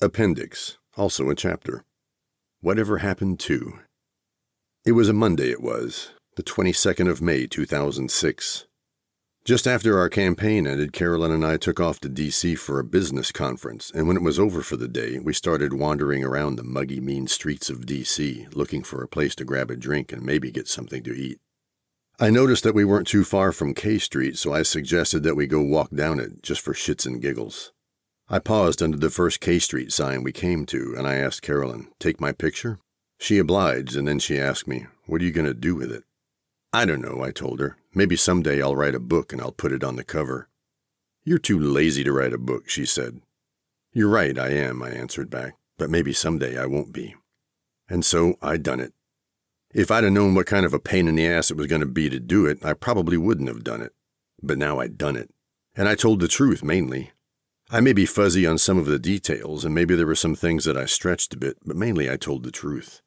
Appendix, also a chapter. Whatever happened to? It was a Monday, the 22nd of May, 2006. Just after our campaign ended, Carolyn and I took off to D.C. for a business conference, and when it was over for the day, we started wandering around the muggy, mean streets of D.C., looking for a place to grab a drink and maybe get something to eat. I noticed that we weren't too far from K Street, so I suggested that we go walk down it, just for shits and giggles. I paused under the first K Street sign we came to, and I asked Carolyn, "Take my picture?" She obliged, and then she asked me, "What are you going to do with it?" "I don't know," I told her. "Maybe someday I'll write a book and I'll put it on the cover." "You're too lazy to write a book," she said. "You're right, I am," I answered back, "but maybe someday I won't be." And so I done it. If I'd have known what kind of a pain in the ass it was going to be to do it, I probably wouldn't have done it. But now I'd done it. And I told the truth, mainly. I may be fuzzy on some of the details, and maybe there were some things that I stretched a bit, but mainly I told the truth.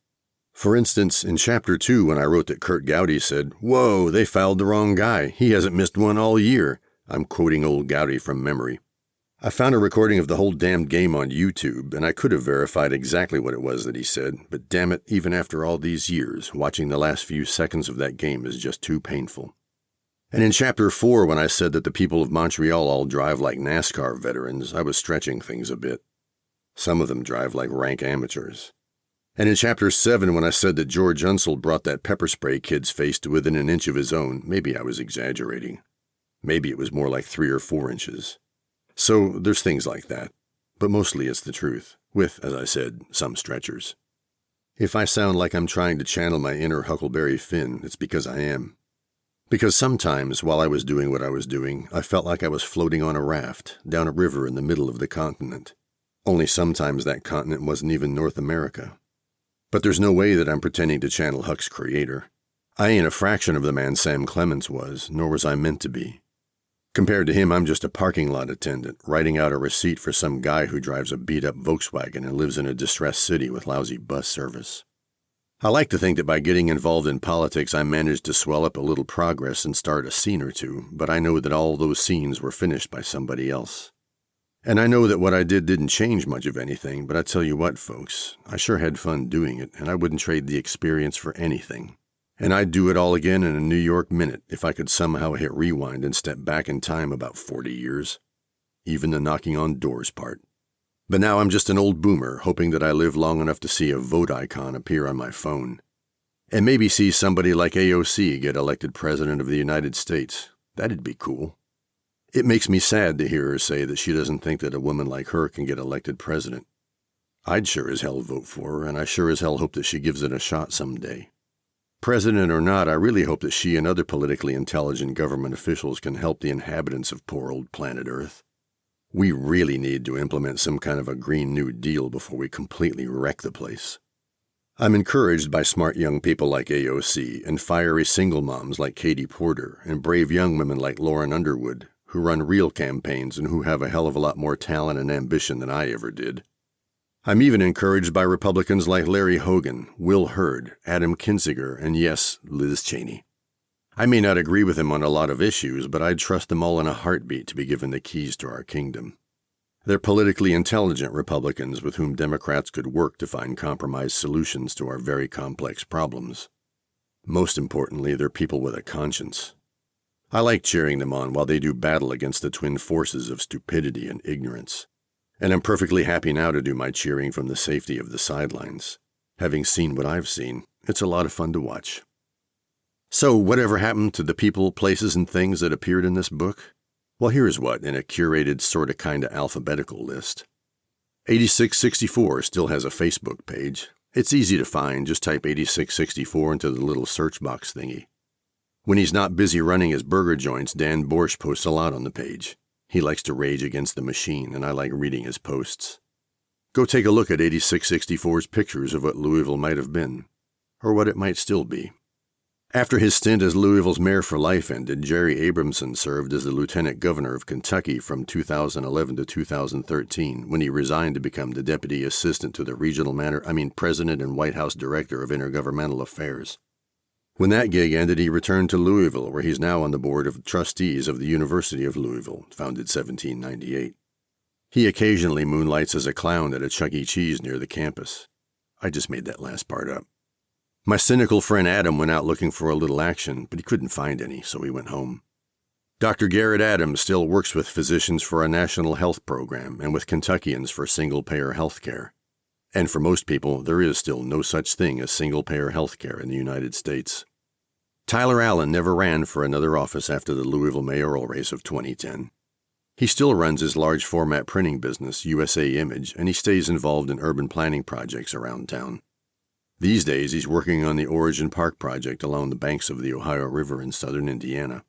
For instance, in Chapter 2, when I wrote that Kurt Gowdy said, "Whoa, they fouled the wrong guy. He hasn't missed one all year." I'm quoting old Gowdy from memory. I found a recording of the whole damned game on YouTube, and I could have verified exactly what it was that he said, but damn it, even after all these years, watching the last few seconds of that game is just too painful. And in Chapter 4, when I said that the people of Montreal all drive like NASCAR veterans, I was stretching things a bit. Some of them drive like rank amateurs. And in Chapter 7, when I said that George Unseld brought that pepper spray kid's face to within an inch of his own, maybe I was exaggerating. Maybe it was more like 3 or 4 inches. So there's things like that. But mostly it's the truth, with, as I said, some stretchers. If I sound like I'm trying to channel my inner Huckleberry Finn, it's because I am. Because sometimes, while I was doing what I was doing, I felt like I was floating on a raft, down a river in the middle of the continent. Only sometimes that continent wasn't even North America. But there's no way that I'm pretending to channel Huck's creator. I ain't a fraction of the man Sam Clements was, nor was I meant to be. Compared to him, I'm just a parking lot attendant, writing out a receipt for some guy who drives a beat-up Volkswagen and lives in a distressed city with lousy bus service. I like to think that by getting involved in politics, I managed to swell up a little progress and start a scene or two, but I know that all those scenes were finished by somebody else. And I know that what I did didn't change much of anything, but I tell you what, folks, I sure had fun doing it, and I wouldn't trade the experience for anything. And I'd do it all again in a New York minute if I could somehow hit rewind and step back in time about 40 years. Even the knocking on doors part. But now I'm just an old boomer, hoping that I live long enough to see a vote icon appear on my phone. And maybe see somebody like AOC get elected President of the United States. That'd be cool. It makes me sad to hear her say that she doesn't think that a woman like her can get elected president. I'd sure as hell vote for her, and I sure as hell hope that she gives it a shot someday. President or not, I really hope that she and other politically intelligent government officials can help the inhabitants of poor old planet Earth. We really need to implement some kind of a Green New Deal before we completely wreck the place. I'm encouraged by smart young people like AOC and fiery single moms like Katie Porter and brave young women like Lauren Underwood, who run real campaigns and who have a hell of a lot more talent and ambition than I ever did. I'm even encouraged by Republicans like Larry Hogan, Will Hurd, Adam Kinzinger, and yes, Liz Cheney. I may not agree with them on a lot of issues, but I'd trust them all in a heartbeat to be given the keys to our kingdom. They're politically intelligent Republicans with whom Democrats could work to find compromise solutions to our very complex problems. Most importantly, they're people with a conscience. I like cheering them on while they do battle against the twin forces of stupidity and ignorance. And I'm perfectly happy now to do my cheering from the safety of the sidelines. Having seen what I've seen, it's a lot of fun to watch. So, whatever happened to the people, places, and things that appeared in this book? Well, here's what, in a curated, sorta kinda alphabetical list. 8664 still has a Facebook page. It's easy to find, just type 8664 into the little search box thingy. When he's not busy running his burger joints, Dan Borsch posts a lot on the page. He likes to rage against the machine, and I like reading his posts. Go take a look at 8664's pictures of what Louisville might have been, or what it might still be. After his stint as Louisville's mayor for life ended, Jerry Abramson served as the lieutenant governor of Kentucky from 2011 to 2013, when he resigned to become the deputy assistant to the president and White House director of intergovernmental affairs. When that gig ended, he returned to Louisville, where he's now on the board of trustees of the University of Louisville, founded 1798. He occasionally moonlights as a clown at a Chuck E. Cheese near the campus. I just made that last part up. My cynical friend Adam went out looking for a little action, but he couldn't find any, so he went home. Dr. Garrett Adams still works with physicians for a national health program and with Kentuckians for single-payer health care. And for most people, there is still no such thing as single-payer health care in the United States. Tyler Allen never ran for another office after the Louisville mayoral race of 2010. He still runs his large-format printing business, USA Image, and he stays involved in urban planning projects around town. These days, he's working on the Origin Park project along the banks of the Ohio River in southern Indiana.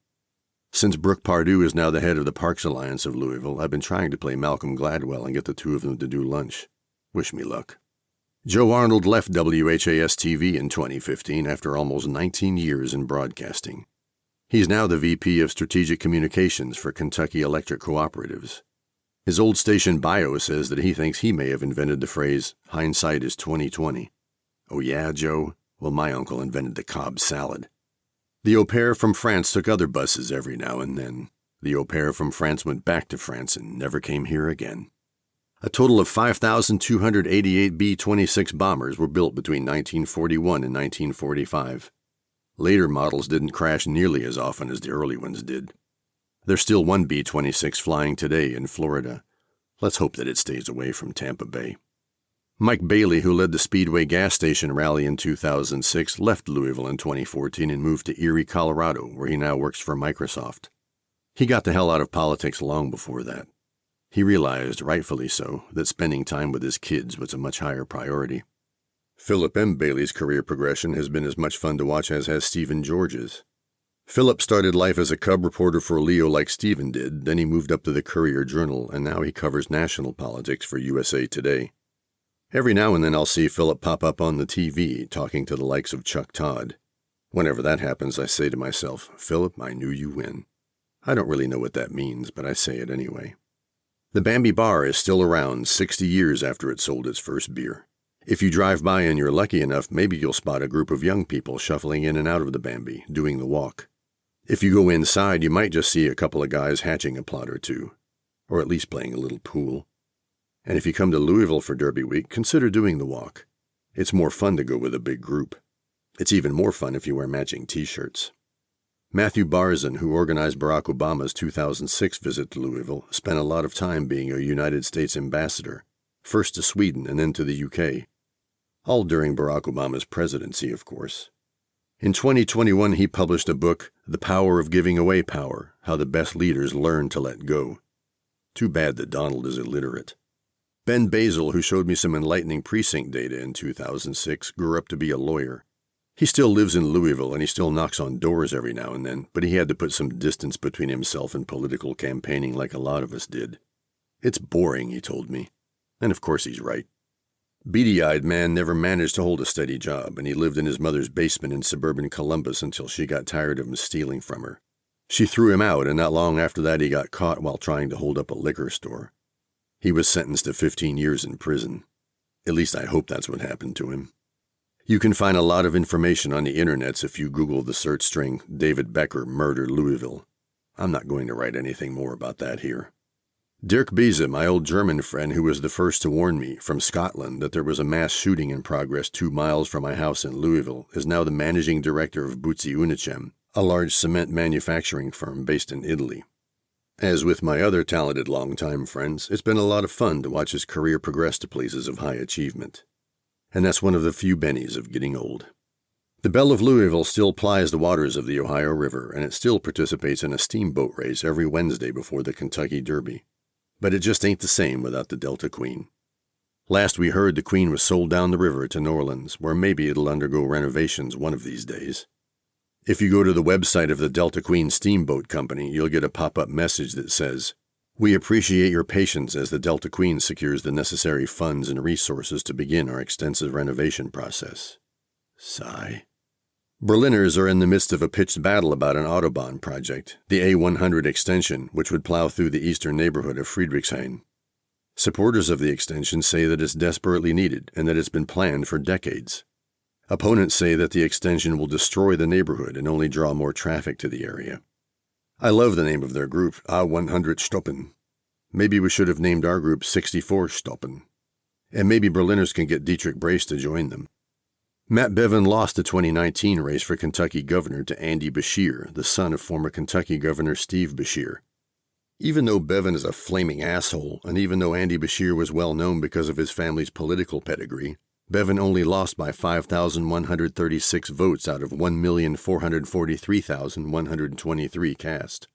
Since Brooke Pardue is now the head of the Parks Alliance of Louisville, I've been trying to play Malcolm Gladwell and get the two of them to do lunch. Wish me luck. Joe Arnold left WHAS-TV in 2015 after almost 19 years in broadcasting. He's now the VP of Strategic Communications for Kentucky Electric Cooperatives. His old station bio says that he thinks he may have invented the phrase, hindsight is 20/20. Oh yeah, Joe? Well, my uncle invented the Cobb salad. The au pair from France took other buses every now and then. The au pair from France went back to France and never came here again. A total of 5,288 B-26 bombers were built between 1941 and 1945. Later models didn't crash nearly as often as the early ones did. There's still one B-26 flying today in Florida. Let's hope that it stays away from Tampa Bay. Mike Bailey, who led the Speedway gas station rally in 2006, left Louisville in 2014 and moved to Erie, Colorado, where he now works for Microsoft. He got the hell out of politics long before that. He realized, rightfully so, that spending time with his kids was a much higher priority. Philip M. Bailey's career progression has been as much fun to watch as has Stephen George's. Philip started life as a cub reporter for Leo like Stephen did, then he moved up to the Courier-Journal, and now he covers national politics for USA Today. Every now and then I'll see Philip pop up on the TV, talking to the likes of Chuck Todd. Whenever that happens, I say to myself, Philip, I knew you win. I don't really know what that means, but I say it anyway. The Bambi Bar is still around 60 years after it sold its first beer. If you drive by and you're lucky enough, maybe you'll spot a group of young people shuffling in and out of the Bambi, doing the walk. If you go inside, you might just see a couple of guys hatching a plot or two, or at least playing a little pool. And if you come to Louisville for Derby Week, consider doing the walk. It's more fun to go with a big group. It's even more fun if you wear matching T-shirts. Matthew Barzin, who organized Barack Obama's 2006 visit to Louisville, spent a lot of time being a United States ambassador, first to Sweden and then to the UK. All during Barack Obama's presidency, of course. In 2021, he published a book, The Power of Giving Away Power, How the Best Leaders Learn to Let Go. Too bad that Donald is illiterate. Ben Basil, who showed me some enlightening precinct data in 2006, grew up to be a lawyer. He still lives in Louisville and he still knocks on doors every now and then, but he had to put some distance between himself and political campaigning like a lot of us did. It's boring, he told me. And of course he's right. Beady-eyed man never managed to hold a steady job, and he lived in his mother's basement in suburban Columbus until she got tired of him stealing from her. She threw him out, and not long after that he got caught while trying to hold up a liquor store. He was sentenced to 15 years in prison. At least I hope that's what happened to him. You can find a lot of information on the internets if you Google the search string, David Becker Murder Louisville. I'm not going to write anything more about that here. Dirk Biese, my old German friend who was the first to warn me, from Scotland, that there was a mass shooting in progress 2 miles from my house in Louisville, is now the managing director of Buzzi Unicem, a large cement manufacturing firm based in Italy. As with my other talented longtime friends, it's been a lot of fun to watch his career progress to places of high achievement. And that's one of the few bennies of getting old. The Belle of Louisville still plies the waters of the Ohio River, and it still participates in a steamboat race every Wednesday before the Kentucky Derby. But it just ain't the same without the Delta Queen. Last we heard, the Queen was sold down the river to New Orleans, where maybe it'll undergo renovations one of these days. If you go to the website of the Delta Queen Steamboat Company, you'll get a pop-up message that says, "We appreciate your patience as the Delta Queen secures the necessary funds and resources to begin our extensive renovation process." Sigh. Berliners are in the midst of a pitched battle about an Autobahn project, the A100 extension, which would plow through the eastern neighborhood of Friedrichshain. Supporters of the extension say that it's desperately needed and that it's been planned for decades. Opponents say that the extension will destroy the neighborhood and only draw more traffic to the area. I love the name of their group, A100 Stoppen. Maybe we should have named our group 64 Stoppen. And maybe Berliners can get Dietrich Brace to join them. Matt Bevin lost the 2019 race for Kentucky governor to Andy Beshear, the son of former Kentucky Governor Steve Beshear. Even though Bevin is a flaming asshole, and even though Andy Beshear was well known because of his family's political pedigree, Bevin only lost by 5,136 votes out of 1,443,123 cast.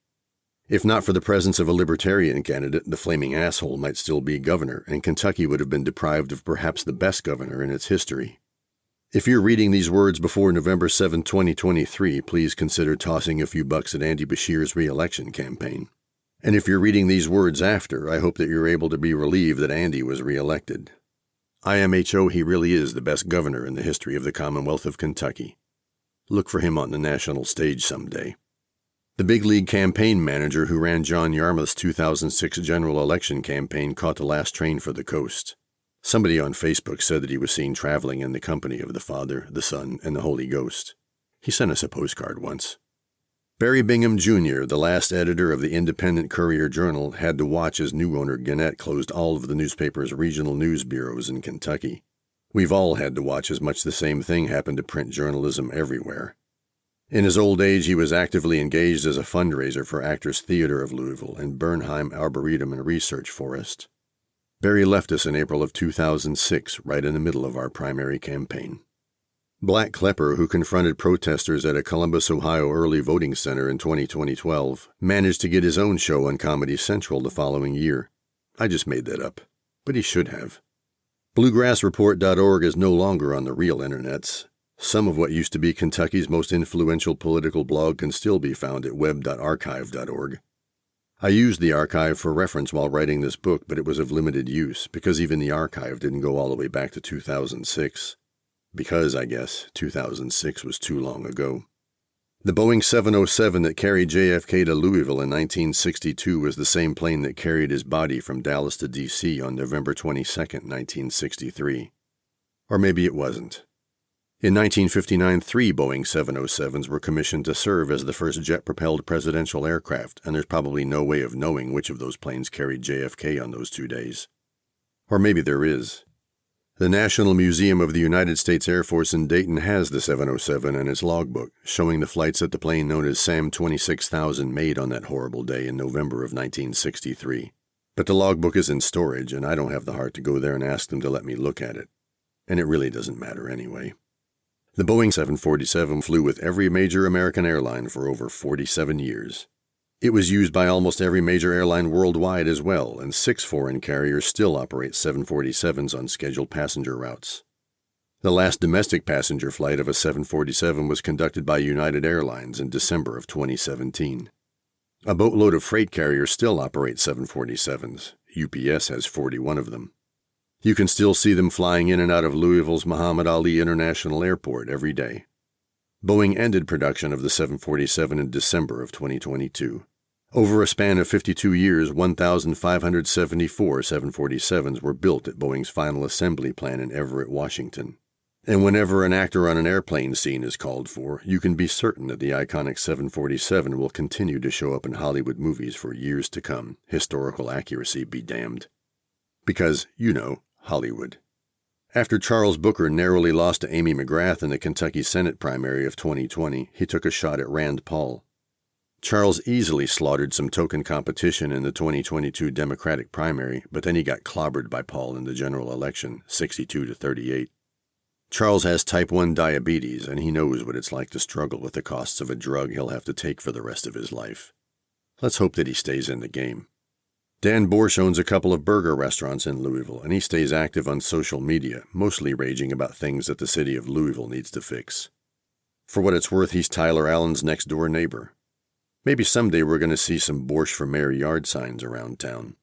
If not for the presence of a libertarian candidate, the flaming asshole might still be governor, and Kentucky would have been deprived of perhaps the best governor in its history. If you're reading these words before November 7, 2023, please consider tossing a few bucks at Andy Beshear's re-election campaign. And if you're reading these words after, I hope that you're able to be relieved that Andy was re-elected. IMHO, he really is the best governor in the history of the Commonwealth of Kentucky. Look for him on the national stage someday. The big league campaign manager who ran John Yarmouth's 2006 general election campaign caught the last train for the coast. Somebody on Facebook said that he was seen traveling in the company of the Father, the Son, and the Holy Ghost. He sent us a postcard once. Barry Bingham, Jr., the last editor of the Independent Courier-Journal, had to watch as new owner Gannett closed all of the newspaper's regional news bureaus in Kentucky. We've all had to watch as much the same thing happen to print journalism everywhere. In his old age, he was actively engaged as a fundraiser for Actors Theater of Louisville and Bernheim Arboretum and Research Forest. Barry left us in April of 2006, right in the middle of our primary campaign. Black Klepper, who confronted protesters at a Columbus, Ohio early voting center in 2012, managed to get his own show on Comedy Central the following year. I just made that up, but he should have. BluegrassReport.org is no longer on the real internets. Some of what used to be Kentucky's most influential political blog can still be found at web.archive.org. I used the archive for reference while writing this book, but it was of limited use because even the archive didn't go all the way back to 2006. Because, I guess, 2006 was too long ago. The Boeing 707 that carried JFK to Louisville in 1962 was the same plane that carried his body from Dallas to D.C. on November 22, 1963. Or maybe it wasn't. In 1959, 3 Boeing 707s were commissioned to serve as the first jet-propelled presidential aircraft, and there's probably no way of knowing which of those planes carried JFK on those 2 days. Or maybe there is. The National Museum of the United States Air Force in Dayton has the 707 and its logbook, showing the flights that the plane known as SAM 26,000 made on that horrible day in November of 1963. But the logbook is in storage, and I don't have the heart to go there and ask them to let me look at it. And it really doesn't matter anyway. The Boeing 747 flew with every major American airline for over 47 years. It was used by almost every major airline worldwide as well, and 6 foreign carriers still operate 747s on scheduled passenger routes. The last domestic passenger flight of a 747 was conducted by United Airlines in December of 2017. A boatload of freight carriers still operate 747s. UPS has 41 of them. You can still see them flying in and out of Louisville's Muhammad Ali International Airport every day. Boeing ended production of the 747 in December of 2022. Over a span of 52 years, 1,574 747s were built at Boeing's final assembly plant in Everett, Washington. And whenever an actor on an airplane scene is called for, you can be certain that the iconic 747 will continue to show up in Hollywood movies for years to come, historical accuracy be damned. Because, you know, Hollywood. After Charles Booker narrowly lost to Amy McGrath in the Kentucky Senate primary of 2020, he took a shot at Rand Paul. Charles easily slaughtered some token competition in the 2022 Democratic primary, but then he got clobbered by Paul in the general election, 62-38. Charles has type 1 diabetes, and he knows what it's like to struggle with the costs of a drug he'll have to take for the rest of his life. Let's hope that he stays in the game. Dan Borsch owns a couple of burger restaurants in Louisville, and he stays active on social media, mostly raging about things that the city of Louisville needs to fix. For what it's worth, he's Tyler Allen's next-door neighbor. Maybe someday we're going to see some Borsch for Mayor yard signs around town.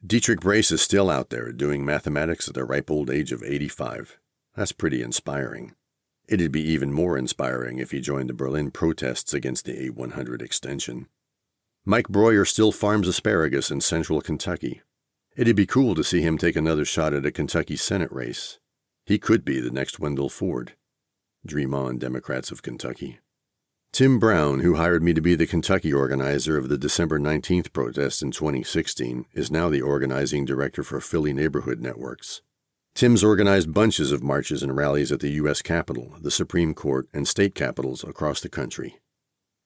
Dietrich Brace is still out there doing mathematics at the ripe old age of 85. That's pretty inspiring. It'd be even more inspiring if he joined the Berlin protests against the A100 extension. Mike Breuer still farms asparagus in central Kentucky. It'd be cool to see him take another shot at a Kentucky Senate race. He could be the next Wendell Ford. Dream on, Democrats of Kentucky. Tim Brown, who hired me to be the Kentucky organizer of the December 19th protest in 2016, is now the organizing director for Philly Neighborhood Networks. Tim's organized bunches of marches and rallies at the U.S. Capitol, the Supreme Court, and state capitals across the country.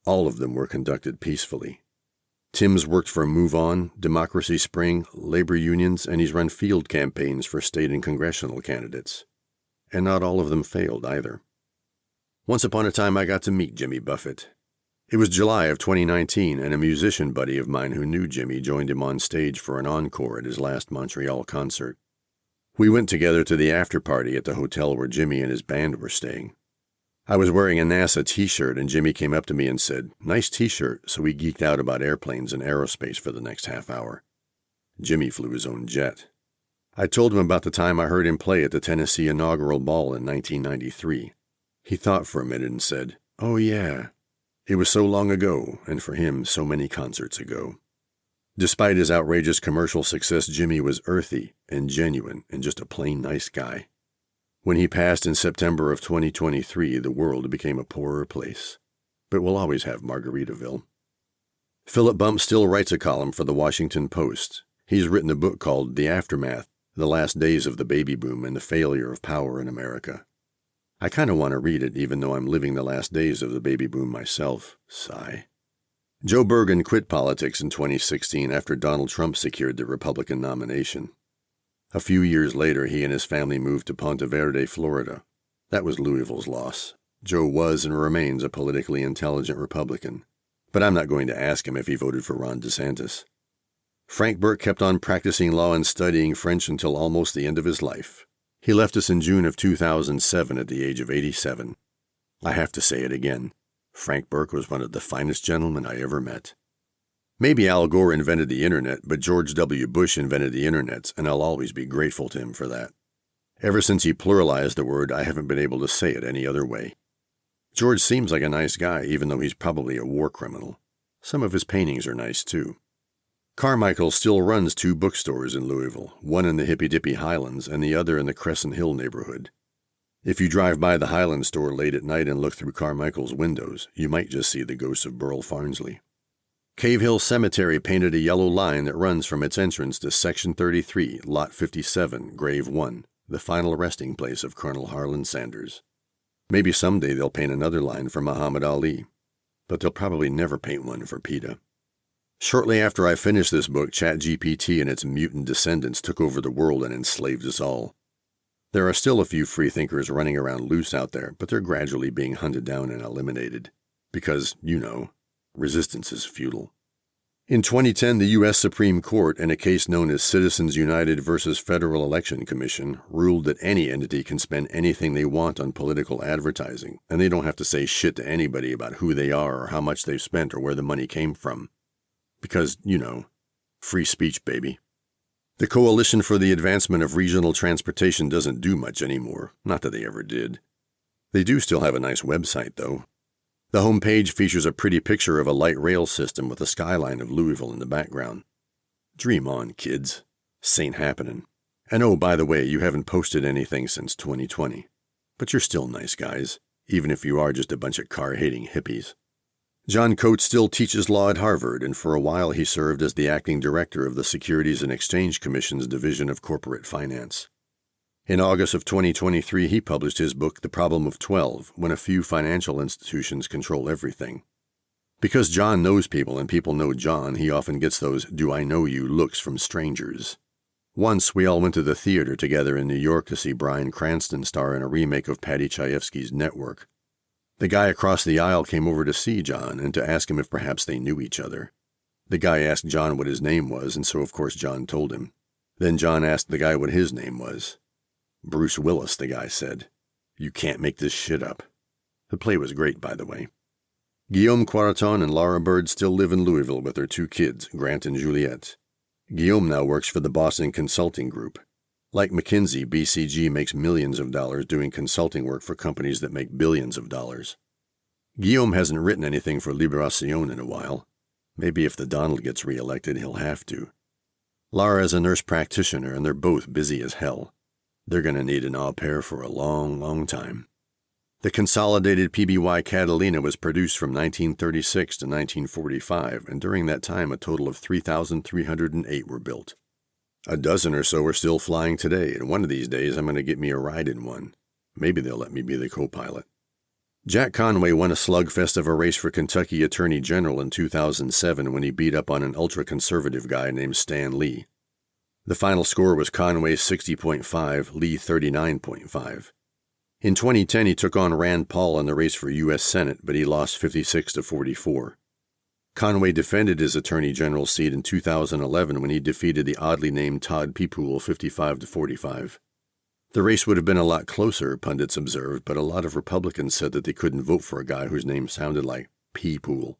All of them were conducted peacefully. Tim's worked for Move On, Democracy Spring, labor unions, and he's run field campaigns for state and congressional candidates. And not all of them failed either. Once upon a time, I got to meet Jimmy Buffett. It was July of 2019, and a musician buddy of mine who knew Jimmy joined him on stage for an encore at his last Montreal concert. We went together to the after-party at the hotel where Jimmy and his band were staying. I was wearing a NASA t-shirt, and Jimmy came up to me and said, "Nice t-shirt," so we geeked out about airplanes and aerospace for the next half hour. Jimmy flew his own jet. I told him about the time I heard him play at the Tennessee Inaugural Ball in 1993. He thought for a minute and said, "Oh yeah." It was so long ago, and for him, so many concerts ago. Despite his outrageous commercial success, Jimmy was earthy and genuine and just a plain nice guy. When he passed in September of 2023, the world became a poorer place. But we'll always have Margaritaville. Philip Bump still writes a column for the Washington Post. He's written a book called The Aftermath, The Last Days of the Baby Boom and the Failure of Power in America. I kind of want to read it, even though I'm living the last days of the baby boom myself. Sigh. Joe Bergen quit politics in 2016 after Donald Trump secured the Republican nomination. A few years later, he and his family moved to Ponte Verde, Florida. That was Louisville's loss. Joe was and remains a politically intelligent Republican. But I'm not going to ask him if he voted for Ron DeSantis. Frank Burke kept on practicing law and studying French until almost the end of his life. He left us in June of 2007 at the age of 87. I have to say it again. Frank Burke was one of the finest gentlemen I ever met. Maybe Al Gore invented the internet, but George W. Bush invented the internet, and I'll always be grateful to him for that. Ever since he pluralized the word, I haven't been able to say it any other way. George seems like a nice guy, even though he's probably a war criminal. Some of his paintings are nice, too. Carmichael still runs 2 bookstores in Louisville, one in the hippy-dippy Highlands and the other in the Crescent Hill neighborhood. If you drive by the Highland store late at night and look through Carmichael's windows, you might just see the ghost of Burl Farnsley. Cave Hill Cemetery painted a yellow line that runs from its entrance to Section 33, Lot 57, Grave 1, the final resting place of Colonel Harlan Sanders. Maybe someday they'll paint another line for Muhammad Ali, but they'll probably never paint one for PETA. Shortly after I finished this book, ChatGPT and its mutant descendants took over the world and enslaved us all. There are still a few freethinkers running around loose out there, but they're gradually being hunted down and eliminated. Because, resistance is futile. In 2010, the U.S. Supreme Court, in a case known as Citizens United versus Federal Election Commission, ruled that any entity can spend anything they want on political advertising, and they don't have to say shit to anybody about who they are or how much they've spent or where the money came from. Because, free speech, baby. The Coalition for the Advancement of Regional Transportation doesn't do much anymore, not that they ever did. They do still have a nice website, though. The homepage features a pretty picture of a light rail system with a skyline of Louisville in the background. Dream on, kids. Saint happening. And oh, by the way, you haven't posted anything since 2020. But you're still nice guys, even if you are just a bunch of car-hating hippies. John Coates still teaches law at Harvard, and for a while he served as the acting director of the Securities and Exchange Commission's Division of Corporate Finance. In August of 2023, he published his book, The Problem of 12, When a Few Financial Institutions Control Everything. Because John knows people and people know John, he often gets those "do I know you" looks from strangers. Once, we all went to the theater together in New York to see Bryan Cranston star in a remake of Paddy Chayefsky's Network. The guy across the aisle came over to see John and to ask him if perhaps they knew each other. The guy asked John what his name was, and so of course John told him. Then John asked the guy what his name was. Bruce Willis, the guy said. You can't make this shit up. The play was great, by the way. Guillaume Coiraton and Laura Bird still live in Louisville with their 2 kids, Grant and Juliette. Guillaume now works for the Boston Consulting Group. Like McKinsey, BCG makes millions of dollars doing consulting work for companies that make billions of dollars. Guillaume hasn't written anything for Libération in a while. Maybe if the Donald gets reelected, he'll have to. Laura is a nurse practitioner, and they're both busy as hell. They're going to need an au pair for a long, long time. The consolidated PBY Catalina was produced from 1936 to 1945, and during that time a total of 3,308 were built. A dozen or so are still flying today, and one of these days I'm going to get me a ride in one. Maybe they'll let me be the co-pilot. Jack Conway won a slugfest of a race for Kentucky Attorney General in 2007 when he beat up on an ultra-conservative guy named Stan Lee. The final score was Conway 60.5, Lee 39.5. In 2010, he took on Rand Paul in the race for U.S. Senate, but he lost 56-44. Conway defended his Attorney General seat in 2011 when he defeated the oddly named Todd Peepool 55-45. The race would have been a lot closer, pundits observed, but a lot of Republicans said that they couldn't vote for a guy whose name sounded like Peepool.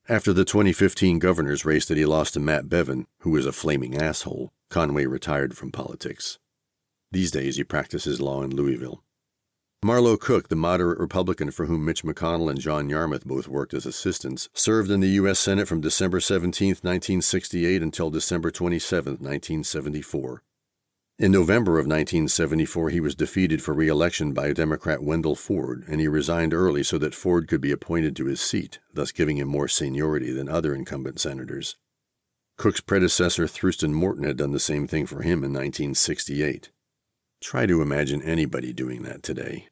After the 2015 governor's race that he lost to Matt Bevin, who was a flaming asshole, Conway retired from politics. These days he practices law in Louisville. Marlowe Cook, the moderate Republican for whom Mitch McConnell and John Yarmouth both worked as assistants, served in the U.S. Senate from December 17, 1968 until December 27, 1974. In November of 1974, he was defeated for re-election by Democrat Wendell Ford, and he resigned early so that Ford could be appointed to his seat, thus giving him more seniority than other incumbent senators. Cook's predecessor, Thurston Morton, had done the same thing for him in 1968. Try to imagine anybody doing that today.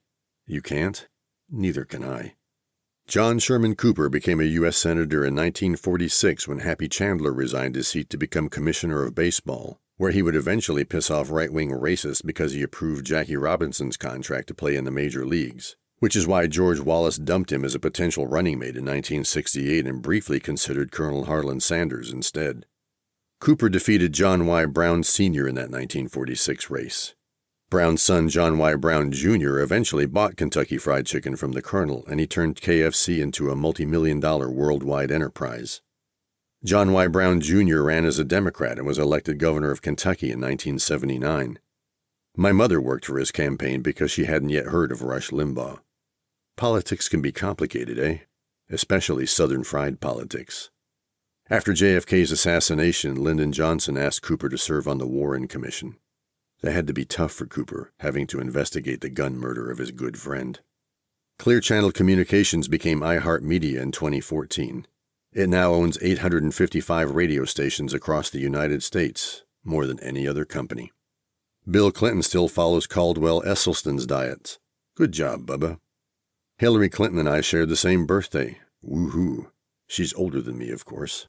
You can't? Neither can I. John Sherman Cooper became a U.S. Senator in 1946 when Happy Chandler resigned his seat to become Commissioner of Baseball, where he would eventually piss off right-wing racists because he approved Jackie Robinson's contract to play in the major leagues, which is why George Wallace dumped him as a potential running mate in 1968 and briefly considered Colonel Harlan Sanders instead. Cooper defeated John Y. Brown Sr. in that 1946 race. Brown's son, John Y. Brown Jr., eventually bought Kentucky Fried Chicken from the Colonel, and he turned KFC into a multi-million-dollar worldwide enterprise. John Y. Brown Jr. ran as a Democrat and was elected governor of Kentucky in 1979. My mother worked for his campaign because she hadn't yet heard of Rush Limbaugh. Politics can be complicated, eh? Especially Southern fried politics. After JFK's assassination, Lyndon Johnson asked Cooper to serve on the Warren Commission. That had to be tough for Cooper, having to investigate the gun murder of his good friend. Clear Channel Communications became iHeartMedia in 2014. It now owns 855 radio stations across the United States, more than any other company. Bill Clinton still follows Caldwell Esselstyn's diets. Good job, Bubba. Hillary Clinton and I shared the same birthday. Woohoo. She's older than me, of course.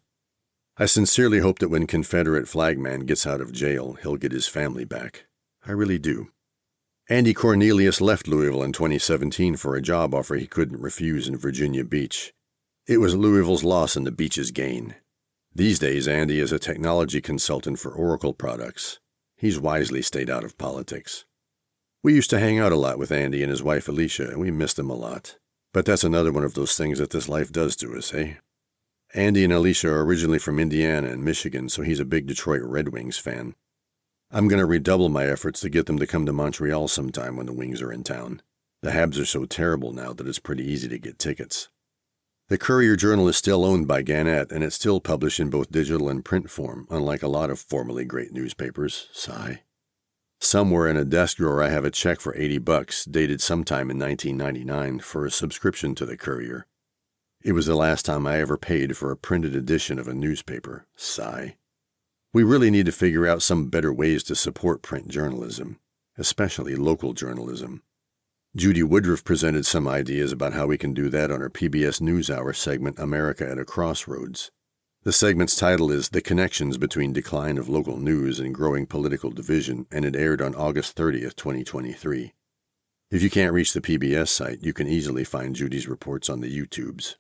I sincerely hope that when Confederate Flagman gets out of jail, he'll get his family back. I really do. Andy Cornelius left Louisville in 2017 for a job offer he couldn't refuse in Virginia Beach. It was Louisville's loss and the Beach's gain. These days, Andy is a technology consultant for Oracle products. He's wisely stayed out of politics. We used to hang out a lot with Andy and his wife Alicia, and we missed him a lot. But that's another one of those things that this life does to us, eh? Andy and Alicia are originally from Indiana and Michigan, so he's a big Detroit Red Wings fan. I'm going to redouble my efforts to get them to come to Montreal sometime when the Wings are in town. The Habs are so terrible now that it's pretty easy to get tickets. The Courier-Journal is still owned by Gannett, and it's still published in both digital and print form, unlike a lot of formerly great newspapers. Sigh. Somewhere in a desk drawer I have a check for $80, dated sometime in 1999, for a subscription to the Courier. It was the last time I ever paid for a printed edition of a newspaper. Sigh. We really need to figure out some better ways to support print journalism, especially local journalism. Judy Woodruff presented some ideas about how we can do that on her PBS NewsHour segment, America at a Crossroads. The segment's title is The Connections Between Decline of Local News and Growing Political Division, and it aired on August 30th, 2023. If you can't reach the PBS site, you can easily find Judy's reports on the YouTubes.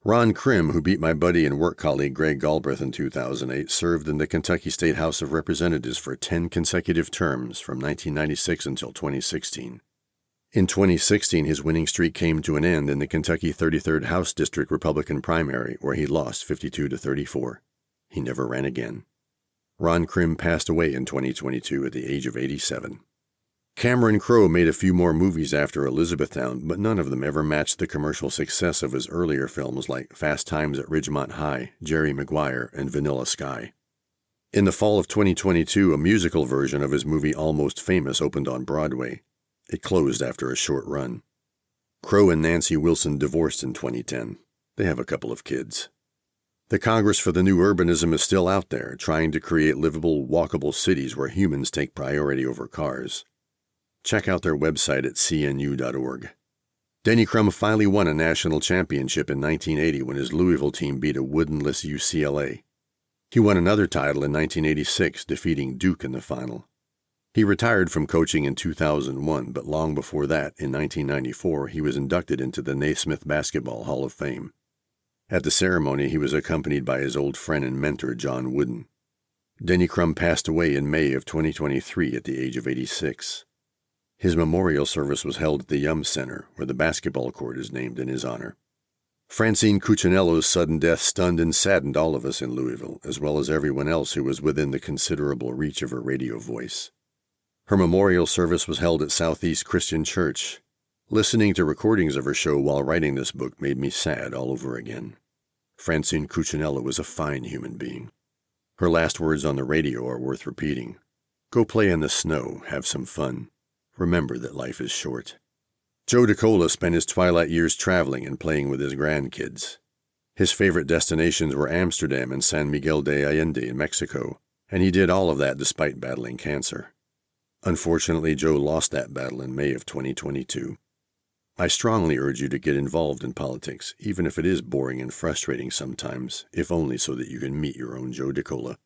Ron Krim, who beat my buddy and work colleague Greg Galbraith in 2008, served in the Kentucky State House of Representatives for 10 consecutive terms from 1996 until 2016. In 2016, his winning streak came to an end in the Kentucky 33rd House District Republican primary, where he lost 52-34. He never ran again. Ron Krim passed away in 2022 at the age of 87. Cameron Crowe made a few more movies after Elizabethtown, but none of them ever matched the commercial success of his earlier films like Fast Times at Ridgemont High, Jerry Maguire, and Vanilla Sky. In the fall of 2022, a musical version of his movie Almost Famous opened on Broadway. It closed after a short run. Crow and Nancy Wilson divorced in 2010. They have a couple of kids. The Congress for the New Urbanism is still out there, trying to create livable, walkable cities where humans take priority over cars. Check out their website at cnu.org. Denny Crum finally won a national championship in 1980 when his Louisville team beat a woodenless UCLA. He won another title in 1986, defeating Duke in the final. He retired from coaching in 2001, but long before that, in 1994, he was inducted into the Naismith Basketball Hall of Fame. At the ceremony, he was accompanied by his old friend and mentor, John Wooden. Denny Crum passed away in May of 2023 at the age of 86. His memorial service was held at the Yum Center, where the basketball court is named in his honor. Francine Cuccinello's sudden death stunned and saddened all of us in Louisville, as well as everyone else who was within the considerable reach of her radio voice. Her memorial service was held at Southeast Christian Church. Listening to recordings of her show while writing this book made me sad all over again. Francine Cuccinello was a fine human being. Her last words on the radio are worth repeating. Go play in the snow, have some fun. Remember that life is short. Joe DeCola spent his twilight years traveling and playing with his grandkids. His favorite destinations were Amsterdam and San Miguel de Allende in Mexico, and he did all of that despite battling cancer. Unfortunately, Joe lost that battle in May of 2022. I strongly urge you to get involved in politics, even if it is boring and frustrating sometimes, if only so that you can meet your own Joe DeCola.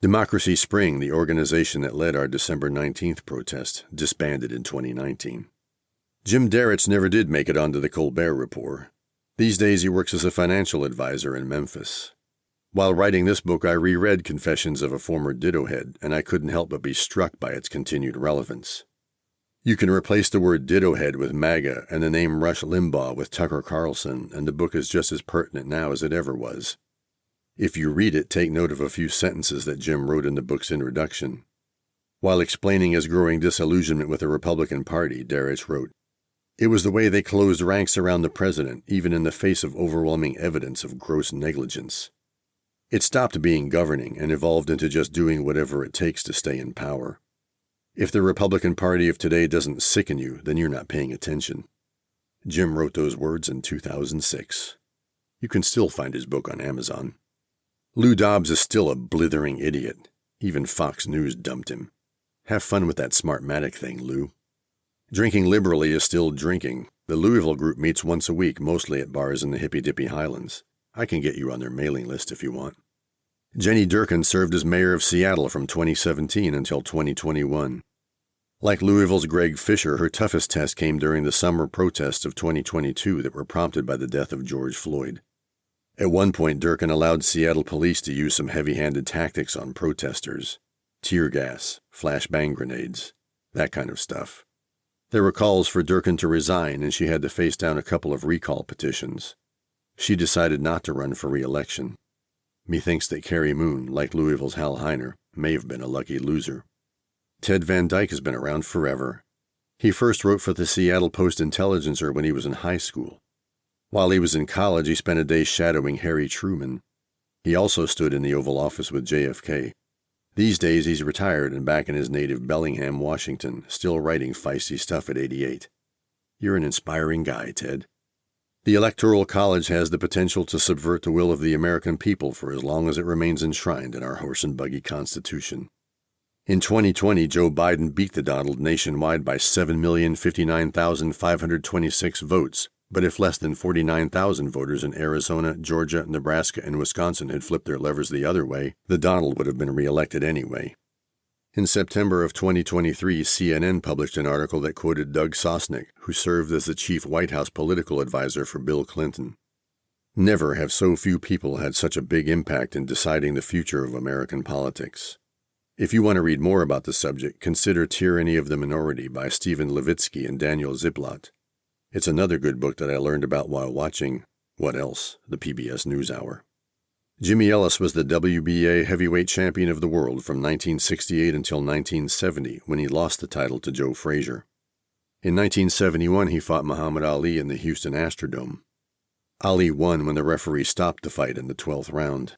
Democracy Spring, the organization that led our December 19th protest, disbanded in 2019. Jim Derritz never did make it onto the Colbert Report. These days he works as a financial advisor in Memphis. While writing this book, I reread Confessions of a Former Dittohead, and I couldn't help but be struck by its continued relevance. You can replace the word dittohead with MAGA and the name Rush Limbaugh with Tucker Carlson, and the book is just as pertinent now as it ever was. If you read it, take note of a few sentences that Jim wrote in the book's introduction. While explaining his growing disillusionment with the Republican Party, Derritz wrote, "It was the way they closed ranks around the president, even in the face of overwhelming evidence of gross negligence. It stopped being governing and evolved into just doing whatever it takes to stay in power. If the Republican Party of today doesn't sicken you, then you're not paying attention." Jim wrote those words in 2006. You can still find his book on Amazon. Lou Dobbs is still a blithering idiot. Even Fox News dumped him. Have fun with that Smartmatic thing, Lou. Drinking liberally is still drinking. The Louisville group meets once a week, mostly at bars in the hippy-dippy Highlands. I can get you on their mailing list if you want. Jenny Durkin served as mayor of Seattle from 2017 until 2021. Like Louisville's Greg Fisher, her toughest test came during the summer protests of 2022 that were prompted by the death of George Floyd. At one point, Durkin allowed Seattle police to use some heavy-handed tactics on protesters. Tear gas, flashbang grenades, that kind of stuff. There were calls for Durkin to resign, and she had to face down a couple of recall petitions. She decided not to run for re-election. Methinks that Carrie Moon, like Louisville's Hal Heiner, may have been a lucky loser. Ted Van Dyke has been around forever. He first wrote for the Seattle Post-Intelligencer when he was in high school. While he was in college, he spent a day shadowing Harry Truman. He also stood in the Oval Office with JFK. These days, he's retired and back in his native Bellingham, Washington, still writing feisty stuff at 88. You're an inspiring guy, Ted. The Electoral College has the potential to subvert the will of the American people for as long as it remains enshrined in our horse and buggy Constitution. In 2020, Joe Biden beat the Donald nationwide by 7,059,526 votes, but if less than 49,000 voters in Arizona, Georgia, Nebraska, and Wisconsin had flipped their levers the other way, the Donald would have been reelected anyway. In September of 2023, CNN published an article that quoted Doug Sosnick, who served as the chief White House political advisor for Bill Clinton. Never have so few people had such a big impact in deciding the future of American politics. If you want to read more about the subject, consider Tyranny of the Minority by Stephen Levitsky and Daniel Ziblatt. It's another good book that I learned about while watching, what else, the PBS NewsHour. Jimmy Ellis was the WBA heavyweight champion of the world from 1968 until 1970, when he lost the title to Joe Frazier. In 1971, he fought Muhammad Ali in the Houston Astrodome. Ali won when the referee stopped the fight in the 12th round.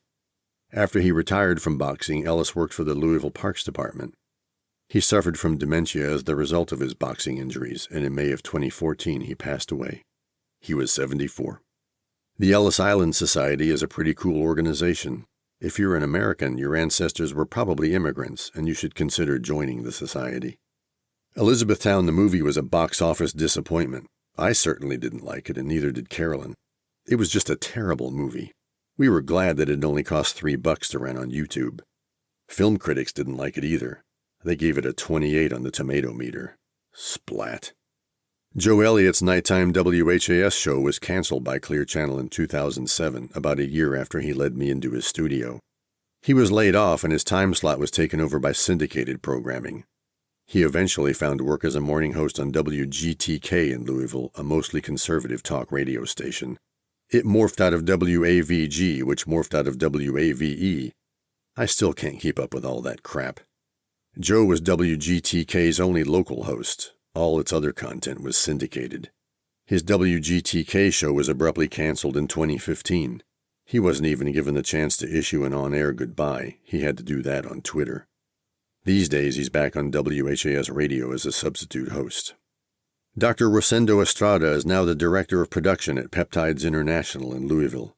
After he retired from boxing, Ellis worked for the Louisville Parks Department. He suffered from dementia as the result of his boxing injuries, and in May of 2014 he passed away. He was 74. The Ellis Island Society is a pretty cool organization. If you're an American, your ancestors were probably immigrants, and you should consider joining the society. Elizabethtown the movie was a box office disappointment. I certainly didn't like it, and neither did Carolyn. It was just a terrible movie. We were glad that it only cost $3 to rent on YouTube. Film critics didn't like it either. They gave it a 28 on the tomato meter. Splat. Joe Elliott's nighttime WHAS show was canceled by Clear Channel in 2007, about a year after he led me into his studio. He was laid off and his time slot was taken over by syndicated programming. He eventually found work as a morning host on WGTK in Louisville, a mostly conservative talk radio station. It morphed out of WAVG, which morphed out of WAVE. I still can't keep up with all that crap. Joe was WGTK's only local host. All its other content was syndicated. His WGTK show was abruptly canceled in 2015. He wasn't even given the chance to issue an on-air goodbye. He had to do that on Twitter. These days, he's back on WHAS radio as a substitute host. Dr. Rosendo Estrada is now the director of production at Peptides International in Louisville,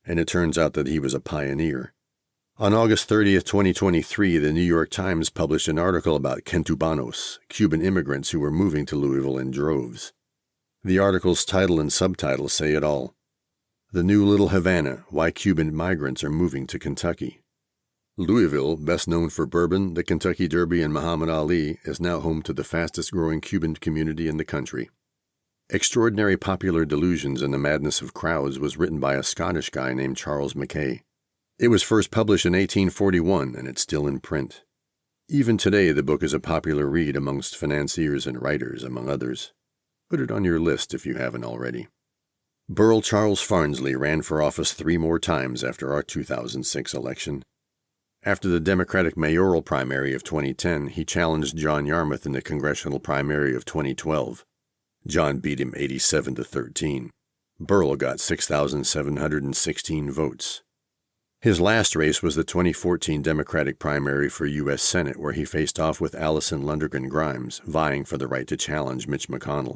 and it turns out that he was a pioneer. On August 30th, 2023, the New York Times published an article about Kentubanos, Cuban immigrants who were moving to Louisville in droves. The article's title and subtitle say it all. The New Little Havana, Why Cuban Migrants Are Moving to Kentucky. Louisville, best known for bourbon, the Kentucky Derby, and Muhammad Ali, is now home to the fastest-growing Cuban community in the country. Extraordinary Popular Delusions and the Madness of Crowds was written by a Scottish guy named Charles Mackay. It was first published in 1841, and it's still in print. Even today, the book is a popular read amongst financiers and writers, among others. Put it on your list if you haven't already. Burl Charles Farnsley ran for office 3 more times after our 2006 election. After the Democratic mayoral primary of 2010, he challenged John Yarmouth in the congressional primary of 2012. John beat him 87-13. Burl got 6,716 votes. His last race was the 2014 Democratic primary for U.S. Senate, where he faced off with Allison Lundergan Grimes, vying for the right to challenge Mitch McConnell.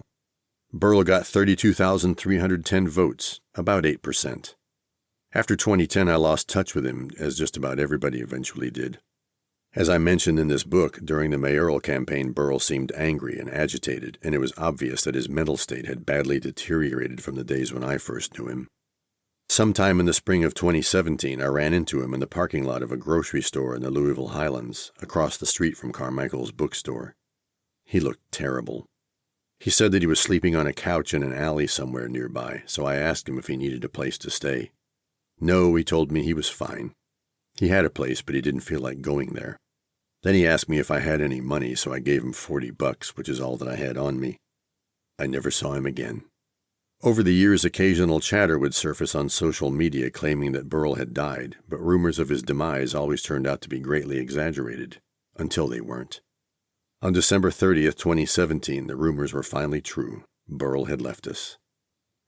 Burl got 32,310 votes, about 8%. After 2010, I lost touch with him, as just about everybody eventually did. As I mentioned in this book, during the mayoral campaign, Burl seemed angry and agitated, and it was obvious that his mental state had badly deteriorated from the days when I first knew him. Sometime in the spring of 2017, I ran into him in the parking lot of a grocery store in the Louisville Highlands, across the street from Carmichael's bookstore. He looked terrible. He said that he was sleeping on a couch in an alley somewhere nearby, so I asked him if he needed a place to stay. No, he told me he was fine. He had a place, but he didn't feel like going there. Then he asked me if I had any money, so I gave him $40, which is all that I had on me. I never saw him again. Over the years, occasional chatter would surface on social media claiming that Burl had died, but rumors of his demise always turned out to be greatly exaggerated, until they weren't. On December 30th, 2017, the rumors were finally true. Burl had left us.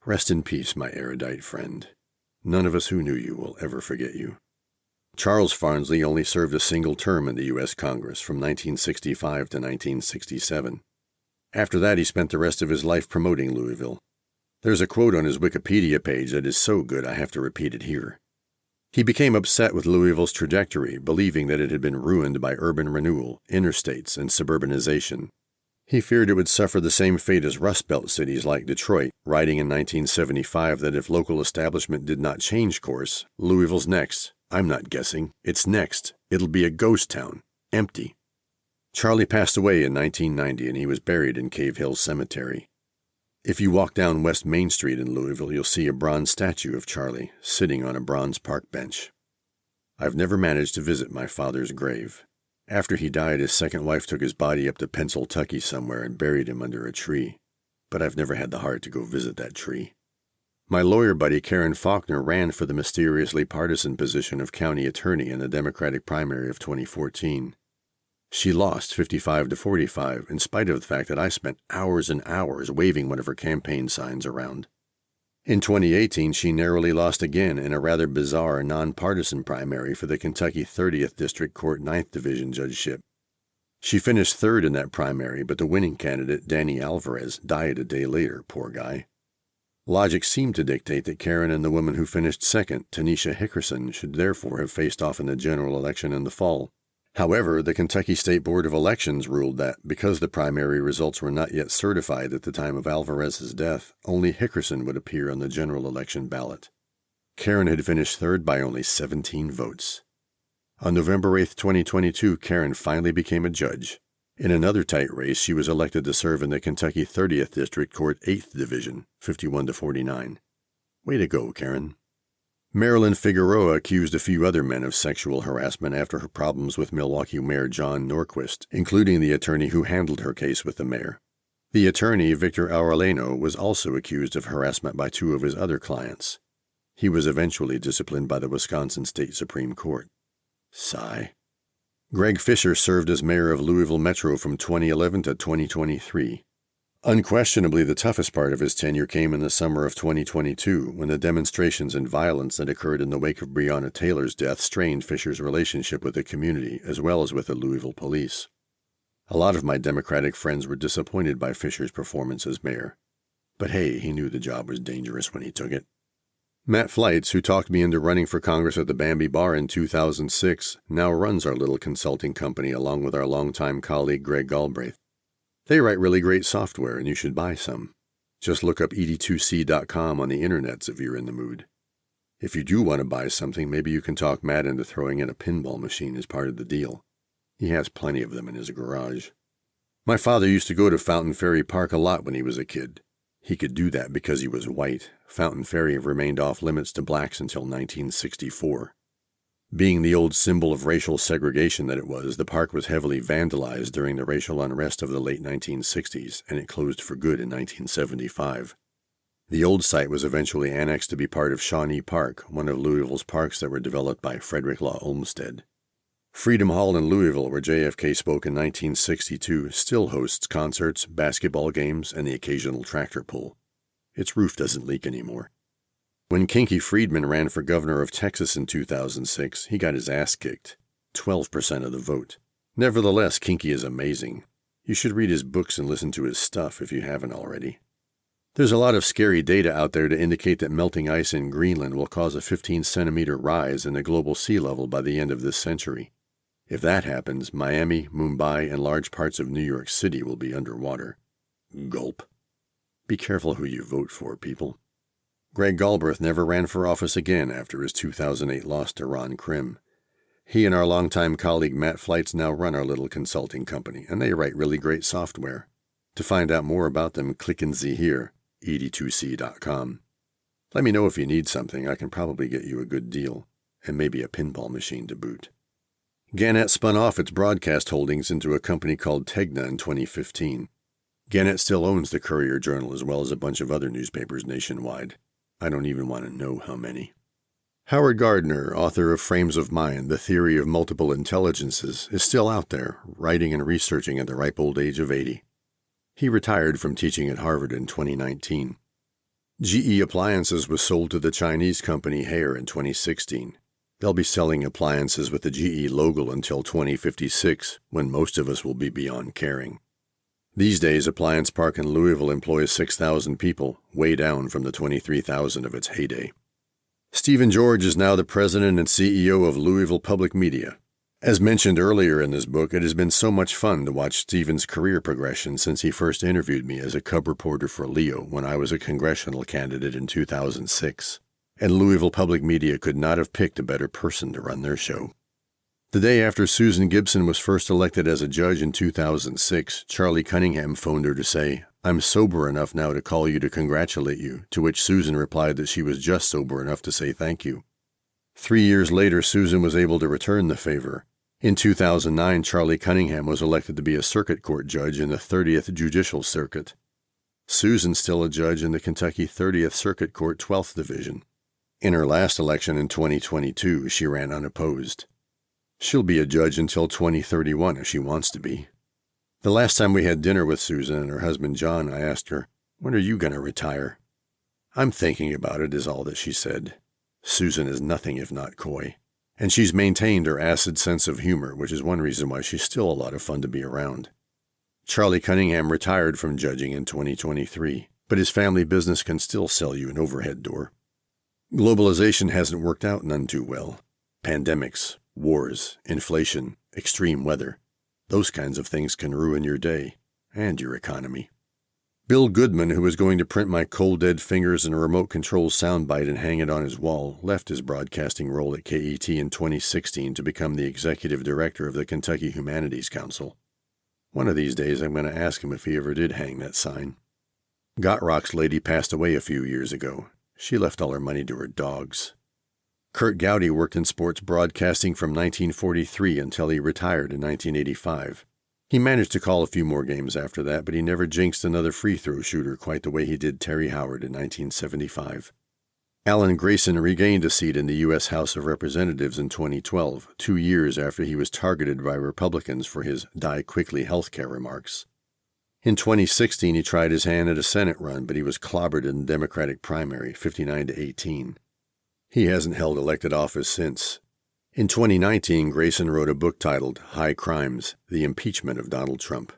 Rest in peace, my erudite friend. None of us who knew you will ever forget you. Charles Farnsley only served a single term in the U.S. Congress from 1965 to 1967. After that, he spent the rest of his life promoting Louisville. There's a quote on his Wikipedia page that is so good I have to repeat it here. He became upset with Louisville's trajectory, believing that it had been ruined by urban renewal, interstates, and suburbanization. He feared it would suffer the same fate as Rust Belt cities like Detroit, writing in 1975 that if local establishment did not change course, Louisville's next. I'm not guessing. It's next. It'll be a ghost town. Empty. Charlie passed away in 1990, and he was buried in Cave Hill Cemetery. If you walk down West Main Street in Louisville, you'll see a bronze statue of Charlie, sitting on a bronze park bench. I've never managed to visit my father's grave. After he died, his second wife took his body up to Pennsylvania somewhere and buried him under a tree. But I've never had the heart to go visit that tree. My lawyer buddy Karen Faulkner ran for the mysteriously partisan position of county attorney in the Democratic primary of 2014. She lost 55-45 in spite of the fact that I spent hours and hours waving one of her campaign signs around. In 2018, she narrowly lost again in a rather bizarre nonpartisan primary for the Kentucky 30th District Court 9th Division judgeship. She finished third in that primary, but the winning candidate, Danny Alvarez, died a day later, poor guy. Logic seemed to dictate that Karen and the woman who finished second, Tanisha Hickerson, should therefore have faced off in the general election in the fall. However, the Kentucky State Board of Elections ruled that, because the primary results were not yet certified at the time of Alvarez's death, only Hickerson would appear on the general election ballot. Karen had finished third by only 17 votes. On November 8, 2022, Karen finally became a judge. In another tight race, she was elected to serve in the Kentucky 30th District Court 8th Division, 51-49. Way to go, Karen. Marilyn Figueroa accused a few other men of sexual harassment after her problems with Milwaukee Mayor John Norquist, including the attorney who handled her case with the mayor. The attorney, Victor Aurelano, was also accused of harassment by two of his other clients. He was eventually disciplined by the Wisconsin State Supreme Court. Sigh. Greg Fisher served as mayor of Louisville Metro from 2011 to 2023. Unquestionably, the toughest part of his tenure came in the summer of 2022, when the demonstrations and violence that occurred in the wake of Breonna Taylor's death strained Fisher's relationship with the community, as well as with the Louisville police. A lot of my Democratic friends were disappointed by Fisher's performance as mayor. But hey, he knew the job was dangerous when he took it. Matt Flights, who talked me into running for Congress at the Bambi Bar in 2006, now runs our little consulting company along with our longtime colleague Greg Galbraith. They write really great software, and you should buy some. Just look up ed2c.com on the internets if you're in the mood. If you do want to buy something, maybe you can talk Matt into throwing in a pinball machine as part of the deal. He has plenty of them in his garage. My father used to go to Fountain Ferry Park a lot when he was a kid. He could do that because he was white. Fountain Ferry remained off limits to blacks until 1964. Being the old symbol of racial segregation that it was, the park was heavily vandalized during the racial unrest of the late 1960s, and it closed for good in 1975. The old site was eventually annexed to be part of Shawnee Park, one of Louisville's parks that were developed by Frederick Law Olmsted. Freedom Hall in Louisville, where JFK spoke in 1962, still hosts concerts, basketball games, and the occasional tractor pull. Its roof doesn't leak anymore. When Kinky Friedman ran for governor of Texas in 2006, he got his ass kicked. 12% of the vote. Nevertheless, Kinky is amazing. You should read his books and listen to his stuff if you haven't already. There's a lot of scary data out there to indicate that melting ice in Greenland will cause a 15-centimeter rise in the global sea level by the end of this century. If that happens, Miami, Mumbai, and large parts of New York City will be underwater. Gulp. Be careful who you vote for, people. Greg Galbraith never ran for office again after his 2008 loss to Ron Krim. He and our longtime colleague Matt Flights now run our little consulting company, and they write really great software. To find out more about them, click and see here, ed2c.com. Let me know if you need something. I can probably get you a good deal, and maybe a pinball machine to boot. Gannett spun off its broadcast holdings into a company called Tegna in 2015. Gannett still owns the Courier-Journal as well as a bunch of other newspapers nationwide. I don't even want to know how many. Howard Gardner, author of Frames of Mind, The Theory of Multiple Intelligences, is still out there, writing and researching at the ripe old age of 80. He retired from teaching at Harvard in 2019. GE Appliances was sold to the Chinese company Haier in 2016. They'll be selling appliances with the GE logo until 2056, when most of us will be beyond caring. These days, Appliance Park in Louisville employs 6,000 people, way down from the 23,000 of its heyday. Stephen George is now the president and CEO of Louisville Public Media. As mentioned earlier in this book, it has been so much fun to watch Stephen's career progression since he first interviewed me as a cub reporter for Leo when I was a congressional candidate in 2006. And Louisville Public Media could not have picked a better person to run their show. The day after Susan Gibson was first elected as a judge in 2006, Charlie Cunningham phoned her to say, "I'm sober enough now to call you to congratulate you," to which Susan replied that she was just sober enough to say thank you. 3 years later, Susan was able to return the favor. In 2009, Charlie Cunningham was elected to be a circuit court judge in the 30th Judicial Circuit. Susan's still a judge in the Kentucky 30th Circuit Court 12th Division. In her last election in 2022, she ran unopposed. She'll be a judge until 2031 if she wants to be. The last time we had dinner with Susan and her husband John, I asked her, "When are you going to retire?" "I'm thinking about it," is all that she said. Susan is nothing if not coy. And she's maintained her acid sense of humor, which is one reason why she's still a lot of fun to be around. Charlie Cunningham retired from judging in 2023, but his family business can still sell you an overhead door. Globalization hasn't worked out none too well. Pandemics, wars, inflation, extreme weather. Those kinds of things can ruin your day and your economy. Bill Goodman, who was going to print my cold dead fingers in a remote control soundbite and hang it on his wall, left his broadcasting role at KET in 2016 to become the executive director of the Kentucky Humanities Council. One of these days I'm going to ask him if he ever did hang that sign. Gotrock's lady passed away a few years ago. She left all her money to her dogs. Kurt Gowdy worked in sports broadcasting from 1943 until he retired in 1985. He managed to call a few more games after that, but he never jinxed another free-throw shooter quite the way he did Terry Howard in 1975. Alan Grayson regained a seat in the U.S. House of Representatives in 2012, 2 years after he was targeted by Republicans for his die-quickly healthcare remarks. In 2016, he tried his hand at a Senate run, but he was clobbered in the Democratic primary, 59-18. He hasn't held elected office since. In 2019, Grayson wrote a book titled High Crimes, The Impeachment of Donald Trump.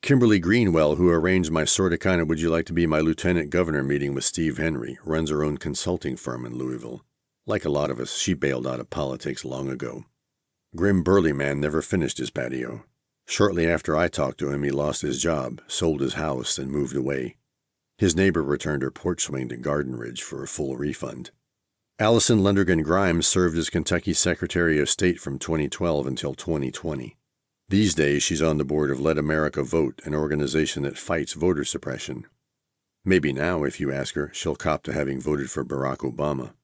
Kimberly Greenwell, who arranged my sorta kinda would you like to be my lieutenant governor meeting with Steve Henry, runs her own consulting firm in Louisville. Like a lot of us, she bailed out of politics long ago. Grim Burly Man never finished his patio. Shortly after I talked to him, he lost his job, sold his house, and moved away. His neighbor returned her porch swing to Garden Ridge for a full refund. Allison Lundergan Grimes served as Kentucky Secretary of State from 2012 until 2020. These days, she's on the board of Let America Vote, an organization that fights voter suppression. Maybe now, if you ask her, she'll cop to having voted for Barack Obama.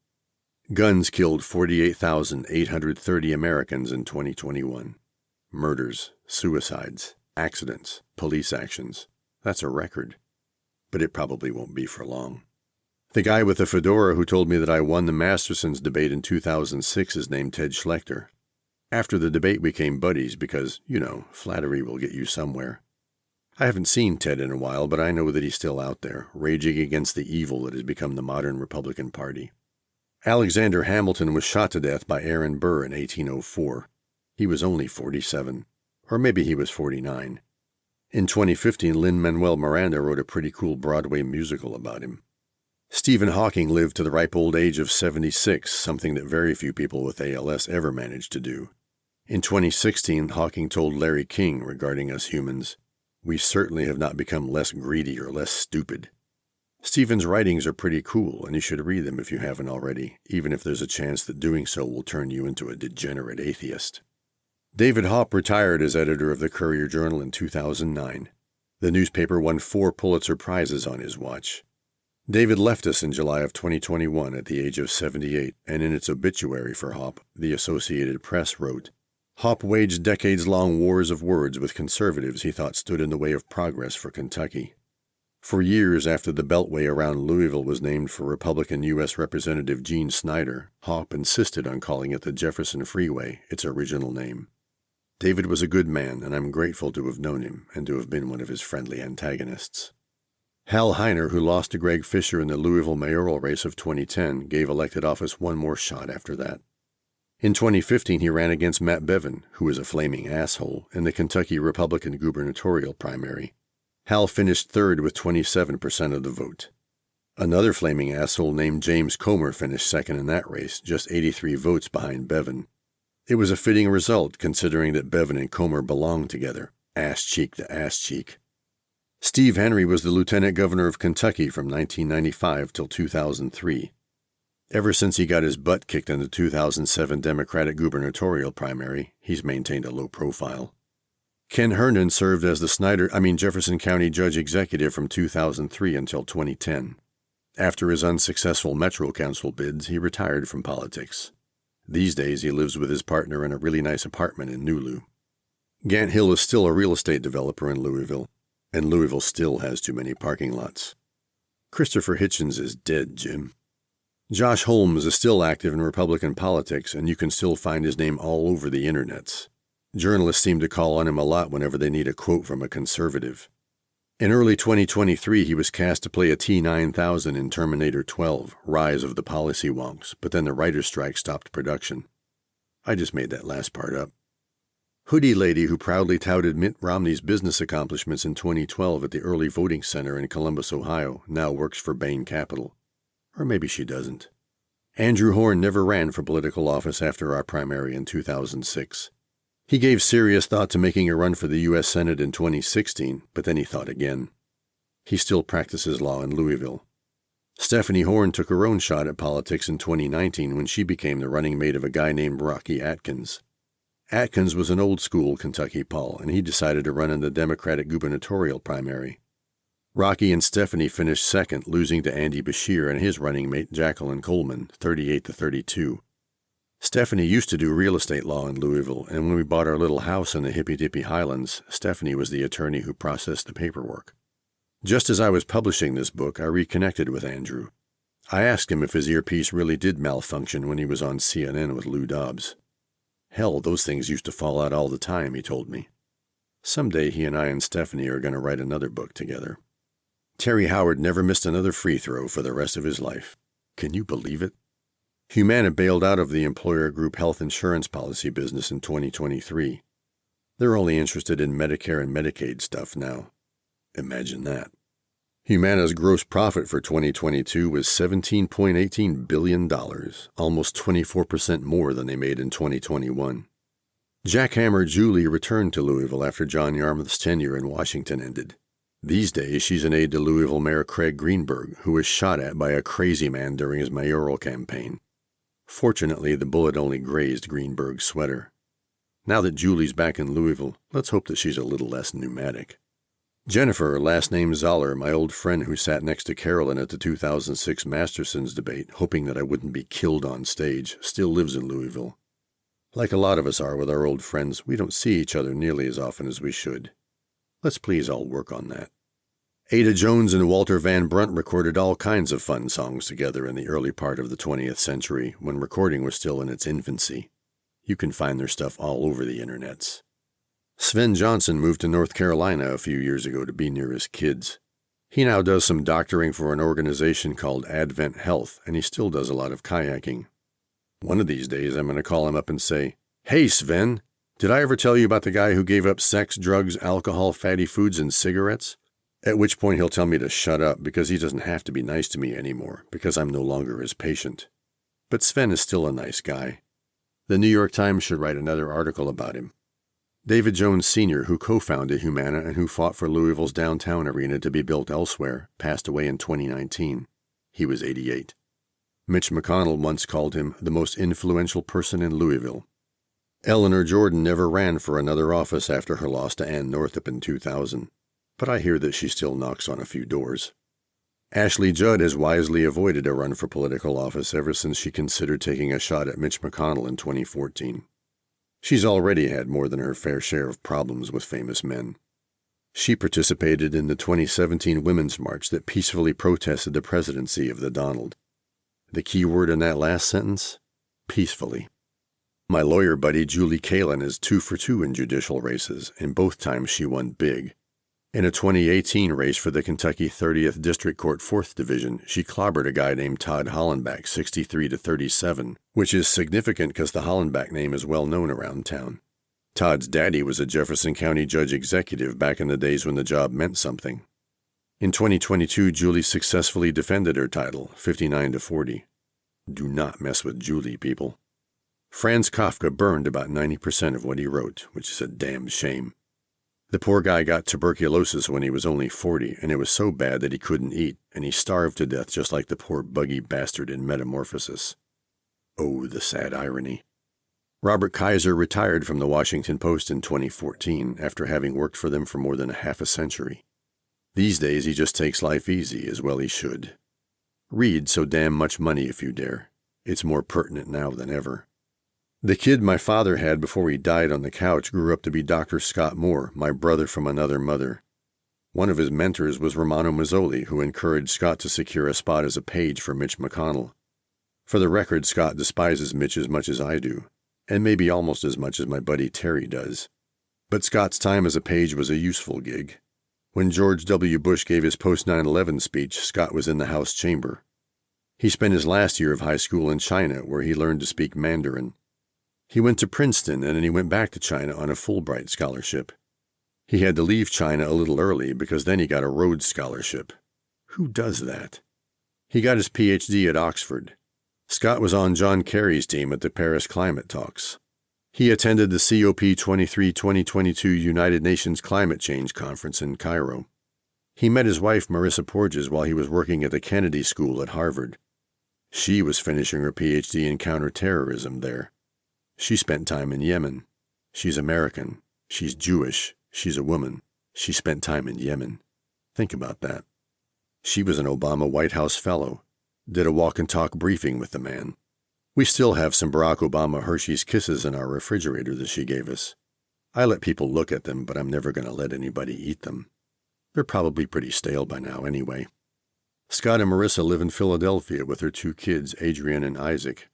Guns killed 48,830 Americans in 2021. Murders, suicides, accidents, police actions. That's a record. But it probably won't be for long. The guy with the fedora who told me that I won the Mastersons debate in 2006 is named Ted Schlechter. After the debate, we became buddies because, flattery will get you somewhere. I haven't seen Ted in a while, but I know that he's still out there, raging against the evil that has become the modern Republican Party. Alexander Hamilton was shot to death by Aaron Burr in 1804. He was only 47, or maybe he was 49. In 2015, Lin-Manuel Miranda wrote a pretty cool Broadway musical about him. Stephen Hawking lived to the ripe old age of 76, something that very few people with ALS ever managed to do. In 2016, Hawking told Larry King regarding us humans, "We certainly have not become less greedy or less stupid." Stephen's writings are pretty cool, and you should read them if you haven't already, even if there's a chance that doing so will turn you into a degenerate atheist. David Hopp retired as editor of the Courier-Journal in 2009. The newspaper won 4 Pulitzer Prizes on his watch. David left us in July of 2021 at the age of 78, and in its obituary for Hopp, the Associated Press wrote, "Hopp waged decades-long wars of words with conservatives he thought stood in the way of progress for Kentucky. For years after the beltway around Louisville was named for Republican U.S. Representative Gene Snyder, Hopp insisted on calling it the Jefferson Freeway, its original name. David was a good man, and I'm grateful to have known him and to have been one of his friendly antagonists." Hal Heiner, who lost to Greg Fisher in the Louisville mayoral race of 2010, gave elected office one more shot after that. In 2015, he ran against Matt Bevin, who is a flaming asshole, in the Kentucky Republican gubernatorial primary. Hal finished third with 27% of the vote. Another flaming asshole named James Comer finished second in that race, just 83 votes behind Bevin. It was a fitting result, considering that Bevin and Comer belonged together, ass cheek to ass cheek. Steve Henry was the lieutenant governor of Kentucky from 1995 till 2003. Ever since he got his butt kicked in the 2007 Democratic gubernatorial primary, he's maintained a low profile. Ken Herndon served as the Jefferson County Judge Executive from 2003 until 2010. After his unsuccessful Metro Council bids, he retired from politics. These days, he lives with his partner in a really nice apartment in Nulu. Gant Hill is still a real estate developer in Louisville, and Louisville still has too many parking lots. Christopher Hitchens is dead, Jim. Josh Holmes is still active in Republican politics, and you can still find his name all over the internets. Journalists seem to call on him a lot whenever they need a quote from a conservative. In early 2023, he was cast to play a T-9000 in Terminator 12, Rise of the Policy Wonks, but then the writer's strike stopped production. I just made that last part up. Hoodie lady who proudly touted Mitt Romney's business accomplishments in 2012 at the early voting center in Columbus, Ohio, now works for Bain Capital. Or maybe she doesn't. Andrew Horn never ran for political office after our primary in 2006. He gave serious thought to making a run for the U.S. Senate in 2016, but then he thought again. He still practices law in Louisville. Stephanie Horn took her own shot at politics in 2019 when she became the running mate of a guy named Rocky Atkins. Atkins was an old-school Kentucky Paul, and he decided to run in the Democratic gubernatorial primary. Rocky and Stephanie finished second, losing to Andy Beshear and his running mate Jacqueline Coleman, 38-32. Stephanie used to do real estate law in Louisville, and when we bought our little house in the hippy-dippy Highlands, Stephanie was the attorney who processed the paperwork. Just as I was publishing this book, I reconnected with Andrew. I asked him if his earpiece really did malfunction when he was on CNN with Lou Dobbs. Hell, those things used to fall out all the time, he told me. Someday he and I and Stephanie are going to write another book together. Terry Howard never missed another free throw for the rest of his life. Can you believe it? Humana bailed out of the employer group health insurance policy business in 2023. They're only interested in Medicare and Medicaid stuff now. Imagine that. Humana's gross profit for 2022 was $17.18 billion, almost 24% more than they made in 2021. Jackhammer Julie returned to Louisville after John Yarmouth's tenure in Washington ended. These days, she's an aide to Louisville Mayor Craig Greenberg, who was shot at by a crazy man during his mayoral campaign. Fortunately, the bullet only grazed Greenberg's sweater. Now that Julie's back in Louisville, let's hope that she's a little less pneumatic. Jennifer, last name Zoller, my old friend who sat next to Carolyn at the 2006 Masterson's debate, hoping that I wouldn't be killed on stage, still lives in Louisville. Like a lot of us are with our old friends, we don't see each other nearly as often as we should. Let's please all work on that. Ada Jones and Walter Van Brunt recorded all kinds of fun songs together in the early part of the 20th century, when recording was still in its infancy. You can find their stuff all over the internets. Sven Johnson moved to North Carolina a few years ago to be near his kids. He now does some doctoring for an organization called Advent Health, and he still does a lot of kayaking. One of these days I'm going to call him up and say, "Hey, Sven, did I ever tell you about the guy who gave up sex, drugs, alcohol, fatty foods, and cigarettes?" At which point he'll tell me to shut up because he doesn't have to be nice to me anymore, because I'm no longer his patient. But Sven is still a nice guy. The New York Times should write another article about him. David Jones Sr., who co-founded Humana and who fought for Louisville's downtown arena to be built elsewhere, passed away in 2019. He was 88. Mitch McConnell once called him the most influential person in Louisville. Eleanor Jordan never ran for another office after her loss to Ann Northup in 2000, but I hear that she still knocks on a few doors. Ashley Judd has wisely avoided a run for political office ever since she considered taking a shot at Mitch McConnell in 2014. She's already had more than her fair share of problems with famous men. She participated in the 2017 Women's March that peacefully protested the presidency of the Donald. The key word in that last sentence? Peacefully. My lawyer buddy Julie Kalin is 2 for 2 in judicial races, and both times she won big. In a 2018 race for the Kentucky 30th District Court 4th Division, she clobbered a guy named Todd Hollenbach 63-37, which is significant because the Hollenbach name is well known around town. Todd's daddy was a Jefferson County judge executive back in the days when the job meant something. In 2022, Julie successfully defended her title, 59-40. Do not mess with Julie, people. Franz Kafka burned about 90% of what he wrote, which is a damn shame. The poor guy got tuberculosis when he was only 40, and it was so bad that he couldn't eat, and he starved to death just like the poor buggy bastard in Metamorphosis. Oh, the sad irony. Robert Kaiser retired from the Washington Post in 2014 after having worked for them for more than half a century. These days he just takes life easy, as well he should. Read So Damn Much Money if you dare. It's more pertinent now than ever. The kid my father had before he died on the couch grew up to be Dr. Scott Moore, my brother from another mother. One of his mentors was Romano Mazzoli, who encouraged Scott to secure a spot as a page for Mitch McConnell. For the record, Scott despises Mitch as much as I do, and maybe almost as much as my buddy Terry does. But Scott's time as a page was a useful gig. When George W. Bush gave his post-9/11 speech, Scott was in the House chamber. He spent his last year of high school in China, where he learned to speak Mandarin. He went to Princeton and then he went back to China on a Fulbright scholarship. He had to leave China a little early because then he got a Rhodes Scholarship. Who does that? He got his Ph.D. at Oxford. Scott was on John Kerry's team at the Paris Climate Talks. He attended the COP23 2022 United Nations Climate Change Conference in Cairo. He met his wife Marissa Porges while he was working at the Kennedy School at Harvard. She was finishing her Ph.D. in counterterrorism there. She spent time in Yemen. She's American. She's Jewish. She's a woman. She spent time in Yemen. Think about that. She was an Obama White House fellow. Did a walk-and-talk briefing with the man. We still have some Barack Obama Hershey's Kisses in our refrigerator that she gave us. I let people look at them, but I'm never going to let anybody eat them. They're probably pretty stale by now anyway. Scott and Marissa live in Philadelphia with their 2 kids, Adrian and Isaac.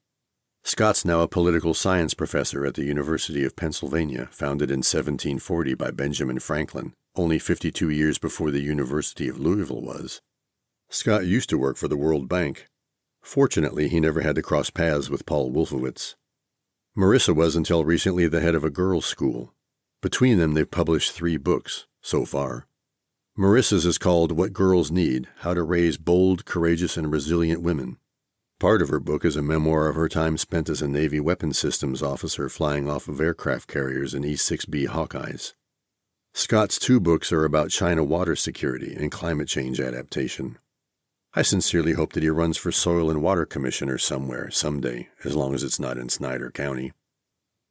Scott's now a political science professor at the University of Pennsylvania, founded in 1740 by Benjamin Franklin, only 52 years before the University of Louisville was. Scott used to work for the World Bank. Fortunately, he never had to cross paths with Paul Wolfowitz. Marissa was until recently the head of a girls' school. Between them, they've published 3 books, so far. Marissa's is called What Girls Need: How to Raise Bold, Courageous, and Resilient Women. Part of her book is a memoir of her time spent as a Navy weapons systems officer flying off of aircraft carriers in E-6B Hawkeyes. Scott's 2 books are about China water security and climate change adaptation. I sincerely hope that he runs for Soil and Water Commissioner somewhere, someday, as long as it's not in Snyder County.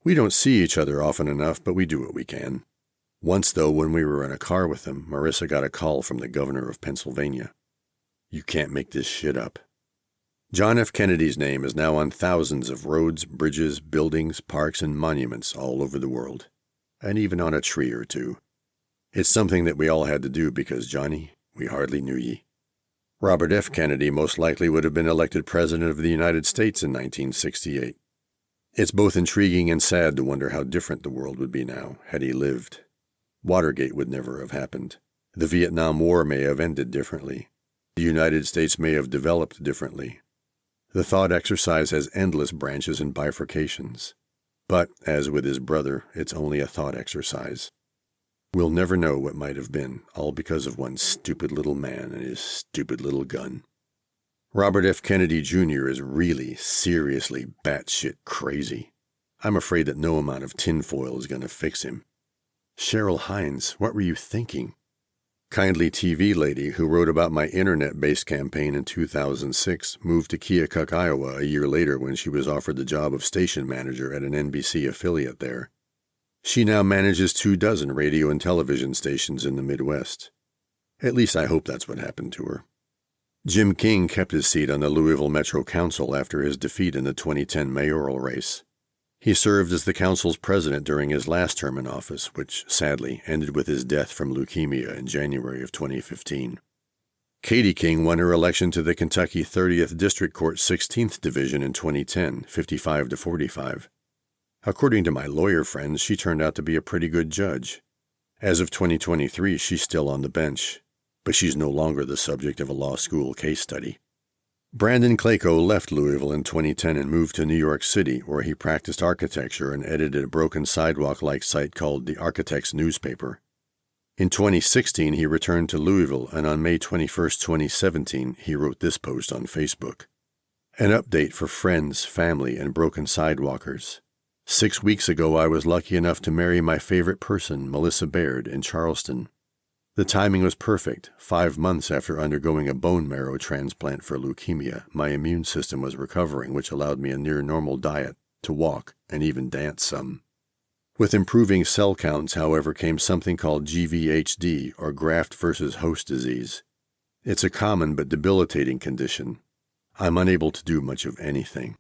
We don't see each other often enough, but we do what we can. Once, though, when we were in a car with him, Marissa got a call from the governor of Pennsylvania. You can't make this shit up. John F. Kennedy's name is now on thousands of roads, bridges, buildings, parks, and monuments all over the world, and even on a tree or 2. It's something that we all had to do because, Johnny, we hardly knew ye. Robert F. Kennedy most likely would have been elected President of the United States in 1968. It's both intriguing and sad to wonder how different the world would be now had he lived. Watergate would never have happened. The Vietnam War may have ended differently. The United States may have developed differently. The thought exercise has endless branches and bifurcations. But, as with his brother, it's only a thought exercise. We'll never know what might have been, all because of one stupid little man and his stupid little gun. Robert F. Kennedy Jr. is really, seriously batshit crazy. I'm afraid that no amount of tinfoil is going to fix him. Cheryl Hines, what were you thinking? Kindly TV lady who wrote about my internet-based campaign in 2006 moved to Keokuk, Iowa a year later when she was offered the job of station manager at an NBC affiliate there. She now manages 24 radio and television stations in the Midwest. At least I hope that's what happened to her. Jim King kept his seat on the Louisville Metro Council after his defeat in the 2010 mayoral race. He served as the council's president during his last term in office, which, sadly, ended with his death from leukemia in January of 2015. Katie King won her election to the Kentucky 30th District Court 16th Division in 2010, 55-45. According to my lawyer friends, she turned out to be a pretty good judge. As of 2023, she's still on the bench, but she's no longer the subject of a law school case study. Brandon Clayco left Louisville in 2010 and moved to New York City, where he practiced architecture and edited a broken sidewalk-like site called The Architect's Newspaper. In 2016, he returned to Louisville, and on May 21, 2017, he wrote this post on Facebook. An update for friends, family, and broken sidewalkers. 6 weeks ago, I was lucky enough to marry my favorite person, Melissa Baird, in Charleston. The timing was perfect. 5 months after undergoing a bone marrow transplant for leukemia, my immune system was recovering, which allowed me a near-normal diet, to walk, and even dance some. With improving cell counts, however, came something called GVHD, or graft versus host disease. It's a common but debilitating condition. I'm unable to do much of anything.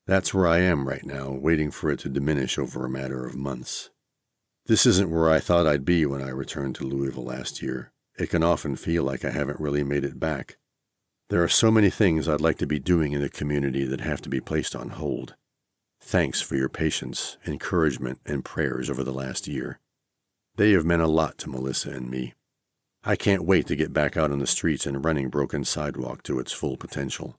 That's where I am right now, waiting for it to diminish over a matter of months. This isn't where I thought I'd be when I returned to Louisville last year. It can often feel like I haven't really made it back. There are so many things I'd like to be doing in the community that have to be placed on hold. Thanks for your patience, encouragement, and prayers over the last year. They have meant a lot to Melissa and me. I can't wait to get back out on the streets and running Broken Sidewalk to its full potential.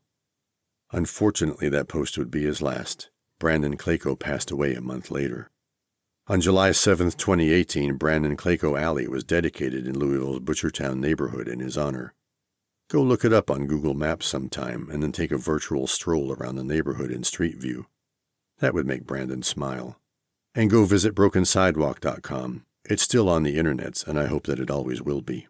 Unfortunately, that post would be his last. Brandon Clayco passed away a month later. On July 7, 2018, Brandon Clayco Alley was dedicated in Louisville's Butchertown neighborhood in his honor. Go look it up on Google Maps sometime and then take a virtual stroll around the neighborhood in Street View. That would make Brandon smile. And go visit BrokenSidewalk.com. It's still on the internets, and I hope that it always will be.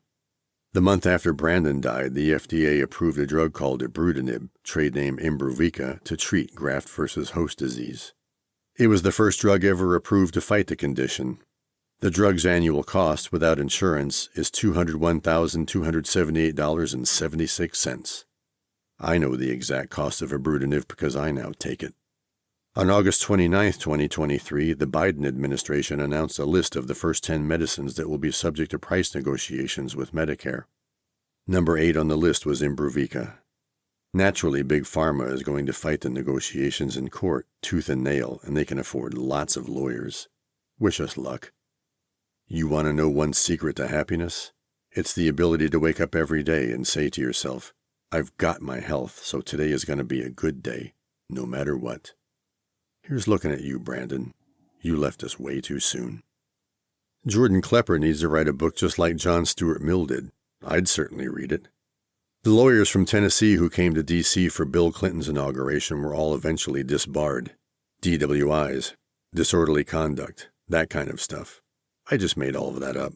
The month after Brandon died, the FDA approved a drug called ibrutinib, trade name Imbruvica, to treat graft-versus-host disease. It was the first drug ever approved to fight the condition. The drug's annual cost, without insurance, is $201,278.76. I know the exact cost of ibrutinib because I now take it. On August 29, 2023, the Biden administration announced a list of the first 10 medicines that will be subject to price negotiations with Medicare. Number 8 on the list was Imbruvica. Naturally, Big Pharma is going to fight the negotiations in court, tooth and nail, and they can afford lots of lawyers. Wish us luck. You want to know one secret to happiness? It's the ability to wake up every day and say to yourself, I've got my health, so today is going to be a good day, no matter what. Here's looking at you, Brandon. You left us way too soon. Jordan Klepper needs to write a book just like John Stuart Mill did. I'd certainly read it. The lawyers from Tennessee who came to D.C. for Bill Clinton's inauguration were all eventually disbarred. DWIs, disorderly conduct, that kind of stuff. I just made all of that up.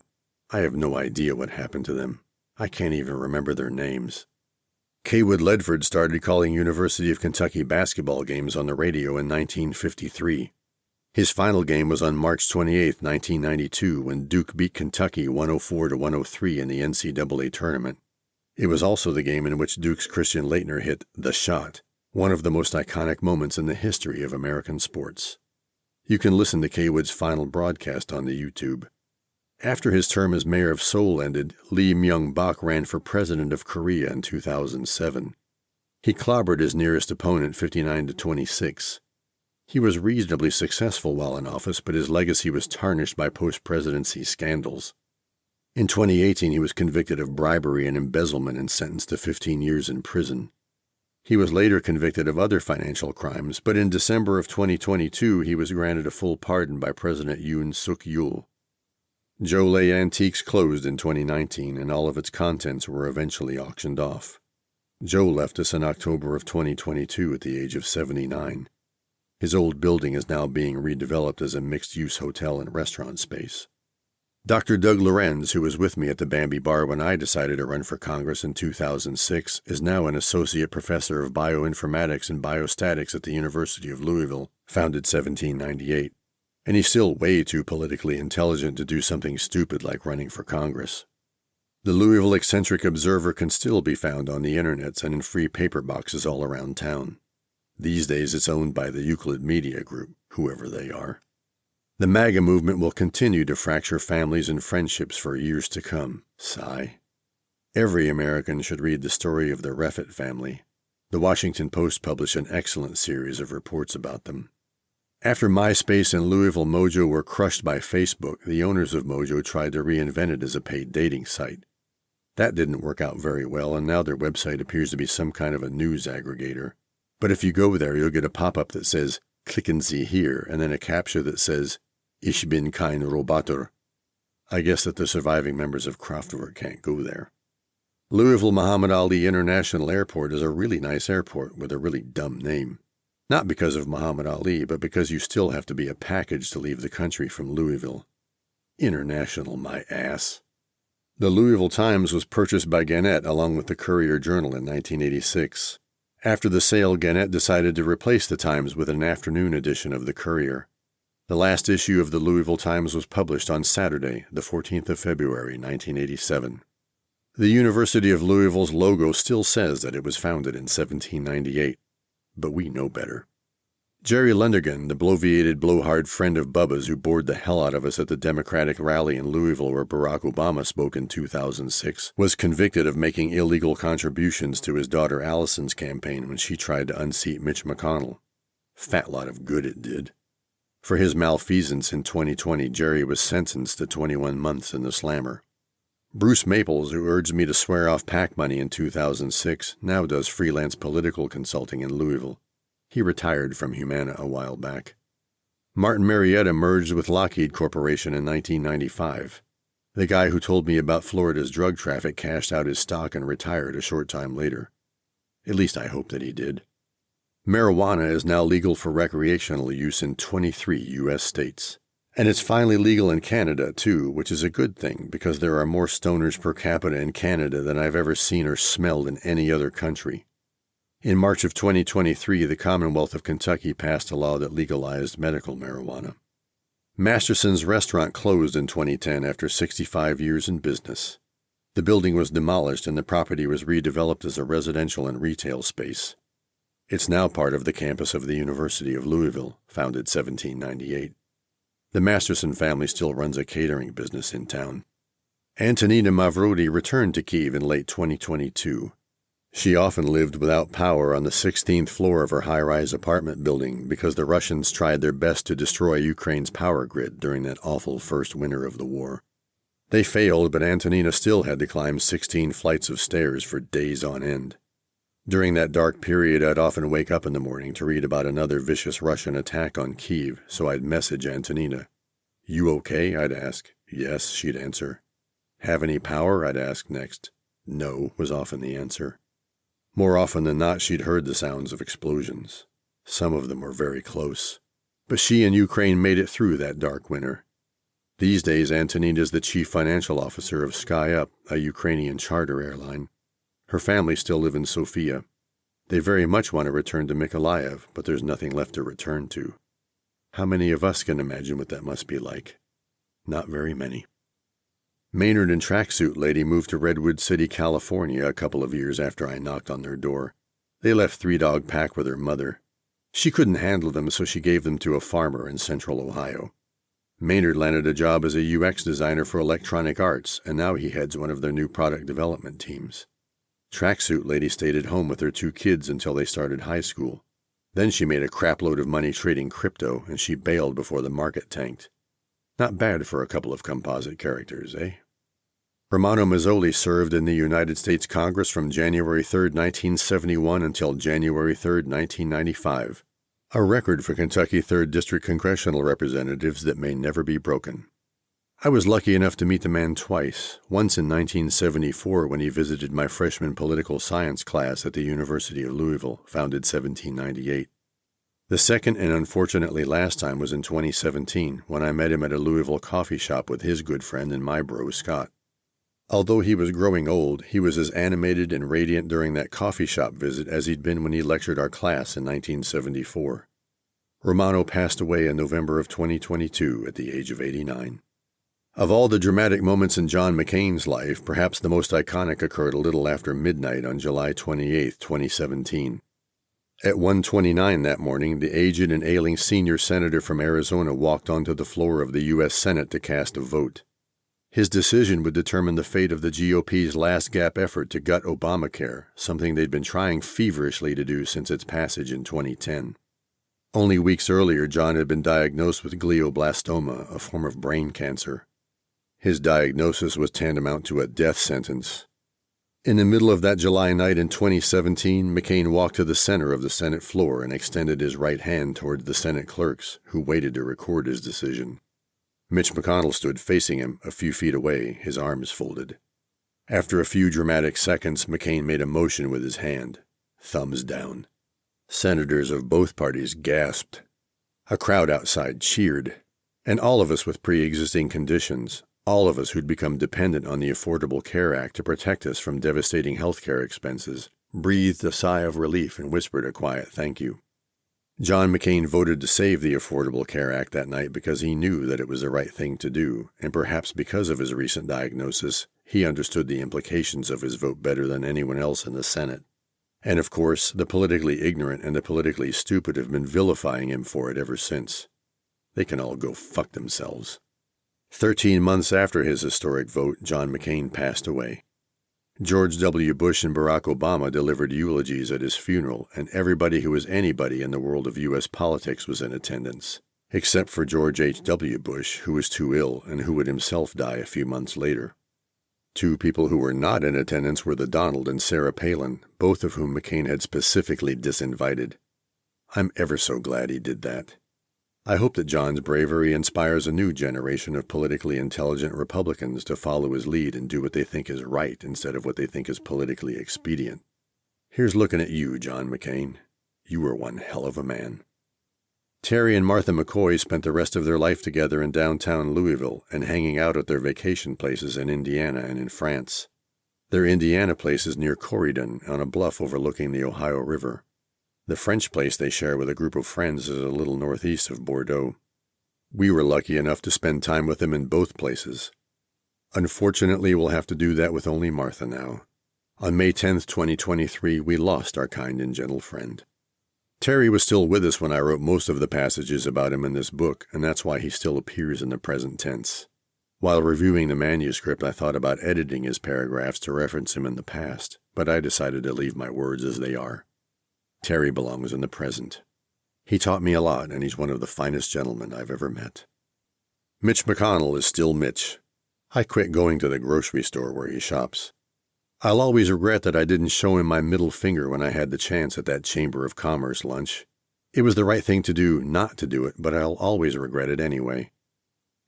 I have no idea what happened to them. I can't even remember their names. Kaywood Ledford started calling University of Kentucky basketball games on the radio in 1953. His final game was on March 28, 1992, when Duke beat Kentucky 104-103 in the NCAA tournament. It was also the game in which Duke's Christian Laettner hit the shot, one of the most iconic moments in the history of American sports. You can listen to Kaywood's final broadcast on the YouTube. After his term as mayor of Seoul ended, Lee Myung-bak ran for president of Korea in 2007. He clobbered his nearest opponent 59-26. He was reasonably successful while in office, but his legacy was tarnished by post-presidency scandals. In 2018, he was convicted of bribery and embezzlement and sentenced to 15 years in prison. He was later convicted of other financial crimes, but in December of 2022, he was granted a full pardon by President Yoon Suk-yeol. Joe Lay Antiques closed in 2019, and all of its contents were eventually auctioned off. Joe left us in October of 2022 at the age of 79. His old building is now being redeveloped as a mixed-use hotel and restaurant space. Dr. Doug Lorenz, who was with me at the Bambi Bar when I decided to run for Congress in 2006, is now an associate professor of bioinformatics and biostatics at the University of Louisville, founded 1798. And he's still way too politically intelligent to do something stupid like running for Congress. The Louisville Eccentric Observer can still be found on the internets and in free paper boxes all around town. These days it's owned by the Euclid Media Group, whoever they are. The MAGA movement will continue to fracture families and friendships for years to come. Sigh. Every American should read the story of the Reffitt family. The Washington Post published an excellent series of reports about them. After MySpace and Louisville Mojo were crushed by Facebook, the owners of Mojo tried to reinvent it as a paid dating site. That didn't work out very well, and now their website appears to be some kind of a news aggregator. But if you go there, you'll get a pop-up that says, "Klicken Sie hier," and then a captcha that says, "Ich bin kein Roboter." I guess that the surviving members of Kraftwerk can't go there. Louisville Muhammad Ali International Airport is a really nice airport with a really dumb name. Not because of Muhammad Ali, but because you still have to be a package to leave the country from Louisville. International, my ass. The Louisville Times was purchased by Gannett along with the Courier-Journal in 1986. After the sale, Gannett decided to replace the Times with an afternoon edition of the Courier. The last issue of the Louisville Times was published on Saturday, the 14th of February, 1987. The University of Louisville's logo still says that it was founded in 1798. But we know better. Jerry Lundergan, the bloviated blowhard friend of Bubba's who bored the hell out of us at the Democratic rally in Louisville where Barack Obama spoke in 2006, was convicted of making illegal contributions to his daughter Allison's campaign when she tried to unseat Mitch McConnell. Fat lot of good it did. For his malfeasance in 2020, Jerry was sentenced to 21 months in the slammer. Bruce Maples, who urged me to swear off PAC money in 2006, now does freelance political consulting in Louisville. He retired from Humana a while back. Martin Marietta merged with Lockheed Corporation in 1995. The guy who told me about Florida's drug traffic cashed out his stock and retired a short time later. At least I hope that he did. Marijuana is now legal for recreational use in 23 U.S. states. And it's finally legal in Canada, too, which is a good thing because there are more stoners per capita in Canada than I've ever seen or smelled in any other country. In March of 2023, the Commonwealth of Kentucky passed a law that legalized medical marijuana. Masterson's restaurant closed in 2010 after 65 years in business. The building was demolished and the property was redeveloped as a residential and retail space. It's now part of the campus of the University of Louisville, founded 1798. The Masterson family still runs a catering business in town. Antonina Mavrodi returned to Kyiv in late 2022. She often lived without power on the 16th floor of her high-rise apartment building because the Russians tried their best to destroy Ukraine's power grid during that awful first winter of the war. They failed, but Antonina still had to climb 16 flights of stairs for days on end. During that dark period, I'd often wake up in the morning to read about another vicious Russian attack on Kyiv, so I'd message Antonina. "You okay?" I'd ask. "Yes," she'd answer. "Have any power?" I'd ask next. "No," was often the answer. More often than not, she'd heard the sounds of explosions. Some of them were very close. But she and Ukraine made it through that dark winter. These days, Antonina's the chief financial officer of SkyUp, a Ukrainian charter airline. Her family still live in Sofia. They very much want to return to Mykolaiv, but there's nothing left to return to. How many of us can imagine what that must be like? Not very many. Maynard and Tracksuit Lady moved to Redwood City, California a couple of years after I knocked on their door. They left 3-dog pack with her mother. She couldn't handle them, so she gave them to a farmer in central Ohio. Maynard landed a job as a UX designer for Electronic Arts, and now he heads one of their new product development teams. Tracksuit Lady stayed at home with her 2 kids until they started high school. Then she made a crapload of money trading crypto, and she bailed before the market tanked. Not bad for a couple of composite characters, eh? Romano Mazzoli served in the United States Congress from January 3, 1971 until January 3, 1995. A record for Kentucky 3rd District congressional representatives that may never be broken. I was lucky enough to meet the man twice, once in 1974 when he visited my freshman political science class at the University of Louisville, founded 1798. The second and unfortunately last time was in 2017 when I met him at a Louisville coffee shop with his good friend and my bro, Scott. Although he was growing old, he was as animated and radiant during that coffee shop visit as he'd been when he lectured our class in 1974. Romano passed away in November of 2022 at the age of 89. Of all the dramatic moments in John McCain's life, perhaps the most iconic occurred a little after midnight on July 28, 2017. At 1:29 that morning, the aged and ailing senior senator from Arizona walked onto the floor of the U.S. Senate to cast a vote. His decision would determine the fate of the GOP's last-gap effort to gut Obamacare, something they'd been trying feverishly to do since its passage in 2010. Only weeks earlier, John had been diagnosed with glioblastoma, a form of brain cancer. His diagnosis was tantamount to a death sentence. In the middle of that July night in 2017, McCain walked to the center of the Senate floor and extended his right hand towards the Senate clerks, who waited to record his decision. Mitch McConnell stood facing him, a few feet away, his arms folded. After a few dramatic seconds, McCain made a motion with his hand. Thumbs down. Senators of both parties gasped. A crowd outside cheered. And all of us with pre-existing conditions, all of us who'd become dependent on the Affordable Care Act to protect us from devastating health care expenses, breathed a sigh of relief and whispered a quiet thank you. John McCain voted to save the Affordable Care Act that night because he knew that it was the right thing to do, and perhaps because of his recent diagnosis, he understood the implications of his vote better than anyone else in the Senate. And of course, the politically ignorant and the politically stupid have been vilifying him for it ever since. They can all go fuck themselves. 13 months after his historic vote, John McCain passed away. George W. Bush and Barack Obama delivered eulogies at his funeral, and everybody who was anybody in the world of U.S. politics was in attendance, except for George H.W. Bush, who was too ill and who would himself die a few months later. 2 people who were not in attendance were the Donald and Sarah Palin, both of whom McCain had specifically disinvited. I'm ever so glad he did that. I hope that John's bravery inspires a new generation of politically intelligent Republicans to follow his lead and do what they think is right instead of what they think is politically expedient. Here's looking at you, John McCain. You were one hell of a man. Terry and Martha McCoy spent the rest of their life together in downtown Louisville and hanging out at their vacation places in Indiana and in France. Their Indiana place is near Corydon on a bluff overlooking the Ohio River. The French place they share with a group of friends is a little northeast of Bordeaux. We were lucky enough to spend time with them in both places. Unfortunately, we'll have to do that with only Martha now. On May 10th, 2023, we lost our kind and gentle friend. Terry was still with us when I wrote most of the passages about him in this book, and that's why he still appears in the present tense. While reviewing the manuscript, I thought about editing his paragraphs to reference him in the past, but I decided to leave my words as they are. Terry belongs in the present. He taught me a lot, and he's one of the finest gentlemen I've ever met. Mitch McConnell is still Mitch. I quit going to the grocery store where he shops. I'll always regret that I didn't show him my middle finger when I had the chance at that Chamber of Commerce lunch. It was the right thing to do not to do it, but I'll always regret it anyway.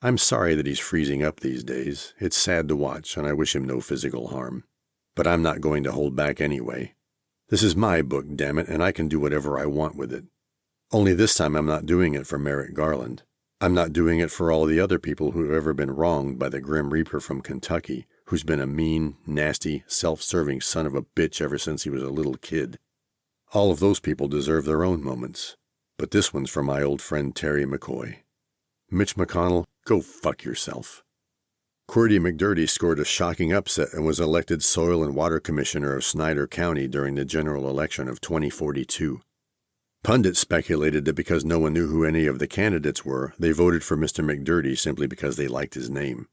I'm sorry that he's freezing up these days. It's sad to watch, and I wish him no physical harm. But I'm not going to hold back anyway. This is my book, damn it, and I can do whatever I want with it. Only this time I'm not doing it for Merrick Garland. I'm not doing it for all the other people who have ever been wronged by the Grim Reaper from Kentucky, who's been a mean, nasty, self-serving son of a bitch ever since he was a little kid. All of those people deserve their own moments. But this one's for my old friend Terry McCoy. Mitch McConnell, go fuck yourself. Quirdie McDurdy scored a shocking upset and was elected Soil and Water Commissioner of Snyder County during the general election of 2042. Pundits speculated that because no one knew who any of the candidates were, they voted for Mr. McDurdy simply because they liked his name.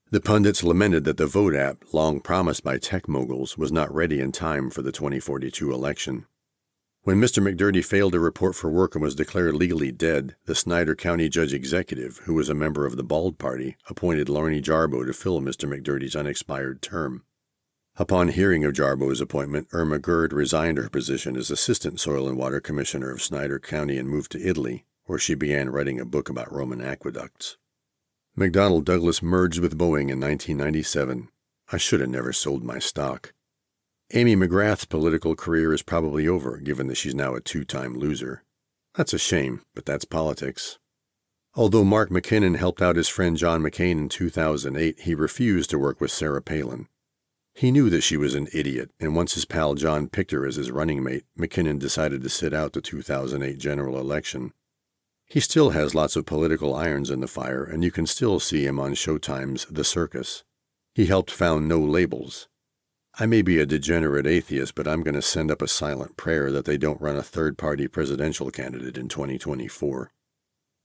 The pundits lamented that the vote app, long promised by tech moguls, was not ready in time for the 2042 election. When Mr. McDurdy failed to report for work and was declared legally dead, the Snyder County Judge Executive, who was a member of the Bald Party, appointed Lorne Jarbo to fill Mr. McDurdy's unexpired term. Upon hearing of Jarbo's appointment, Irma Gerd resigned her position as Assistant Soil and Water Commissioner of Snyder County and moved to Italy, where she began writing a book about Roman aqueducts. McDonnell Douglas merged with Boeing in 1997. I should have never sold my stock. Amy McGrath's political career is probably over, given that she's now a two-time loser. That's a shame, but that's politics. Although Mark McKinnon helped out his friend John McCain in 2008, he refused to work with Sarah Palin. He knew that she was an idiot, and once his pal John picked her as his running mate, McKinnon decided to sit out the 2008 general election. He still has lots of political irons in the fire, and you can still see him on Showtime's The Circus. He helped found No Labels. I may be a degenerate atheist, but I'm going to send up a silent prayer that they don't run a third-party presidential candidate in 2024.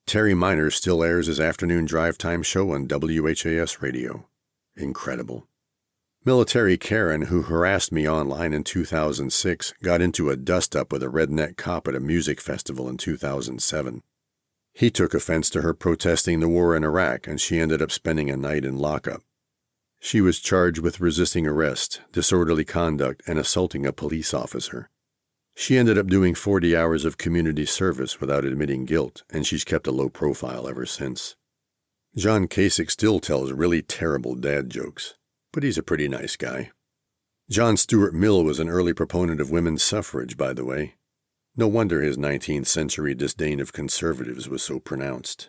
Terry Miners still airs his afternoon drive time show on WHAS radio. Incredible. Military Karen, who harassed me online in 2006, got into a dust-up with a redneck cop at a music festival in 2007. He took offense to her protesting the war in Iraq, and she ended up spending a night in lockup. She was charged with resisting arrest, disorderly conduct, and assaulting a police officer. She ended up doing 40 hours of community service without admitting guilt, and she's kept a low profile ever since. John Kasich still tells really terrible dad jokes, but he's a pretty nice guy. John Stuart Mill was an early proponent of women's suffrage, by the way. No wonder his 19th century disdain of conservatives was so pronounced.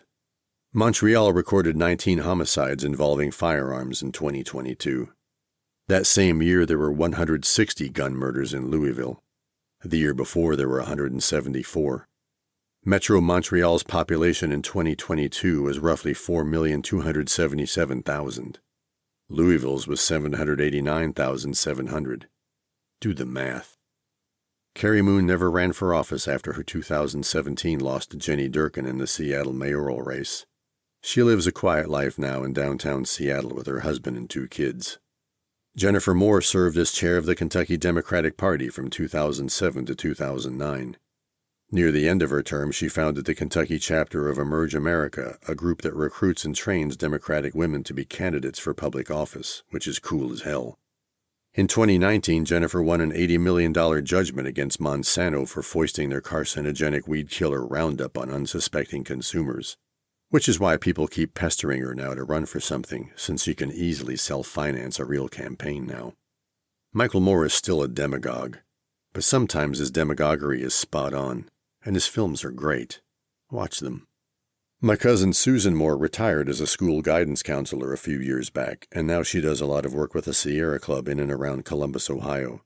Montreal recorded 19 homicides involving firearms in 2022. That same year, there were 160 gun murders in Louisville. The year before, there were 174. Metro Montreal's population in 2022 was roughly 4,277,000. Louisville's was 789,700. Do the math. Carrie Moon never ran for office after her 2017 loss to Jenny Durkin in the Seattle mayoral race. She lives a quiet life now in downtown Seattle with her husband and 2 kids. Jennifer Moore served as chair of the Kentucky Democratic Party from 2007 to 2009. Near the end of her term, she founded the Kentucky chapter of Emerge America, a group that recruits and trains Democratic women to be candidates for public office, which is cool as hell. In 2019, Jennifer won an $80 million judgment against Monsanto for foisting their carcinogenic weed killer Roundup on unsuspecting consumers, which is why people keep pestering her now to run for something, since she can easily self-finance a real campaign now. Michael Moore is still a demagogue, but sometimes his demagoguery is spot on, and his films are great. Watch them. My cousin Susan Moore retired as a school guidance counselor a few years back, and now she does a lot of work with the Sierra Club in and around Columbus, Ohio.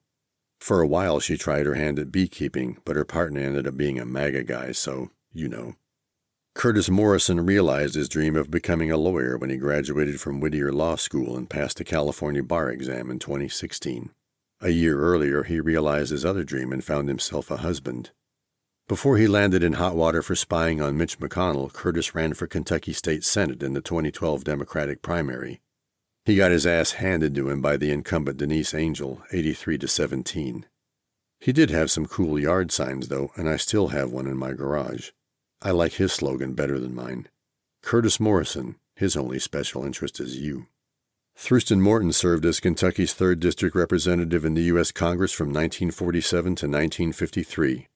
For a while she tried her hand at beekeeping, but her partner ended up being a MAGA guy, so, you know. Curtis Morrison realized his dream of becoming a lawyer when he graduated from Whittier Law School and passed the California bar exam in 2016. A year earlier, he realized his other dream and found himself a husband. Before he landed in hot water for spying on Mitch McConnell, Curtis ran for Kentucky State Senate in the 2012 Democratic primary. He got his ass handed to him by the incumbent Denise Angel, 83-17. He did have some cool yard signs, though, and I still have one in my garage. I like his slogan better than mine. Curtis Morrison, his only special interest is you. Thurston Morton served as Kentucky's 3rd District Representative in the U.S. Congress from 1947 to 1953.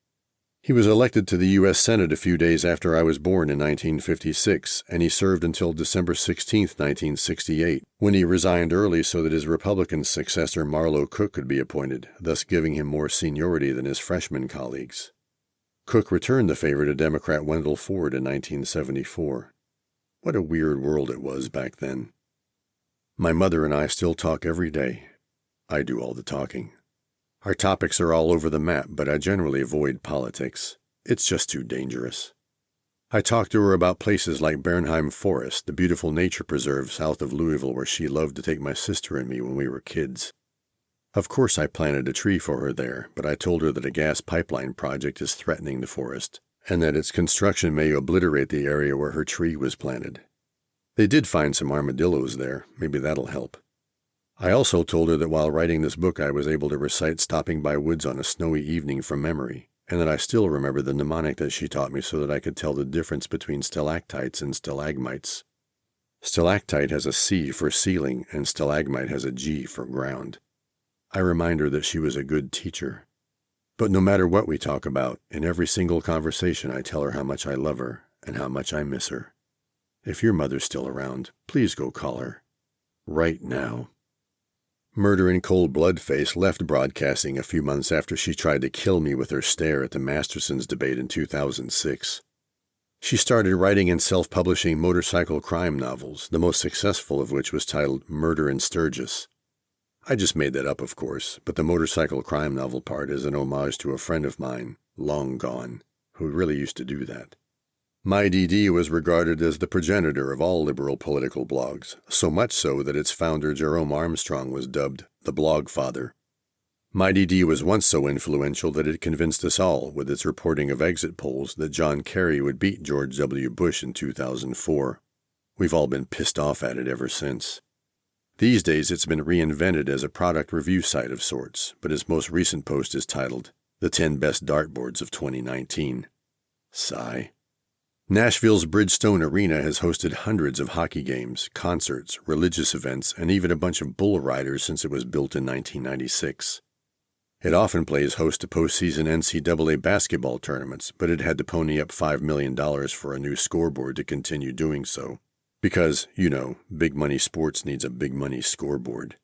He was elected to the U.S. Senate a few days after I was born in 1956, and he served until December 16, 1968, when he resigned early so that his Republican successor Marlow Cook could be appointed, thus giving him more seniority than his freshman colleagues. Cook returned the favor to Democrat Wendell Ford in 1974. What a weird world it was back then. My mother and I still talk every day. I do all the talking. Our topics are all over the map, but I generally avoid politics. It's just too dangerous. I talk to her about places like Bernheim Forest, the beautiful nature preserve south of Louisville where she loved to take my sister and me when we were kids. Of course I planted a tree for her there, but I told her that a gas pipeline project is threatening the forest, and that its construction may obliterate the area where her tree was planted. They did find some armadillos there. Maybe that'll help. I also told her that while writing this book I was able to recite Stopping by Woods on a Snowy Evening from memory, and that I still remember the mnemonic that she taught me so that I could tell the difference between stalactites and stalagmites. Stalactite has a C for ceiling, and stalagmite has a G for ground. I remind her that she was a good teacher. But no matter what we talk about, in every single conversation I tell her how much I love her and how much I miss her. If your mother's still around, please go call her. Right now. Murder in Cold Blood Face left broadcasting a few months after she tried to kill me with her stare at the Mastersons debate in 2006. She started writing and self-publishing motorcycle crime novels, the most successful of which was titled Murder in Sturgis. I just made that up, of course, but the motorcycle crime novel part is an homage to a friend of mine, long gone, who really used to do that. MyDD was regarded as the progenitor of all liberal political blogs, so much so that its founder Jerome Armstrong was dubbed the Blog Father. MyDD was once so influential that it convinced us all, with its reporting of exit polls, that John Kerry would beat George W. Bush in 2004. We've all been pissed off at it ever since. These days it's been reinvented as a product review site of sorts, but its most recent post is titled, The 10 Best Dartboards of 2019. Sigh. Nashville's Bridgestone Arena has hosted hundreds of hockey games, concerts, religious events, and even a bunch of bull riders since it was built in 1996. It often plays host to postseason NCAA basketball tournaments, but it had to pony up $5 million for a new scoreboard to continue doing so. Because, you know, big money sports needs a big money scoreboard.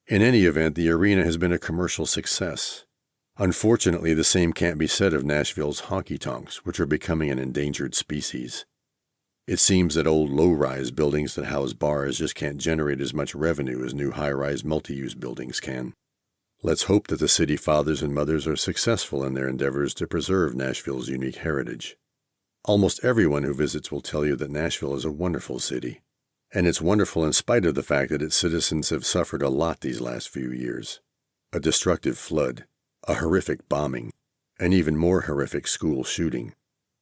In any event, the arena has been a commercial success. Unfortunately, the same can't be said of Nashville's honky-tonks, which are becoming an endangered species. It seems that old low-rise buildings that house bars just can't generate as much revenue as new high-rise multi-use buildings can. Let's hope that the city fathers and mothers are successful in their endeavors to preserve Nashville's unique heritage. Almost everyone who visits will tell you that Nashville is a wonderful city, and it's wonderful in spite of the fact that its citizens have suffered a lot these last few years. A destructive flood, a horrific bombing, an even more horrific school shooting,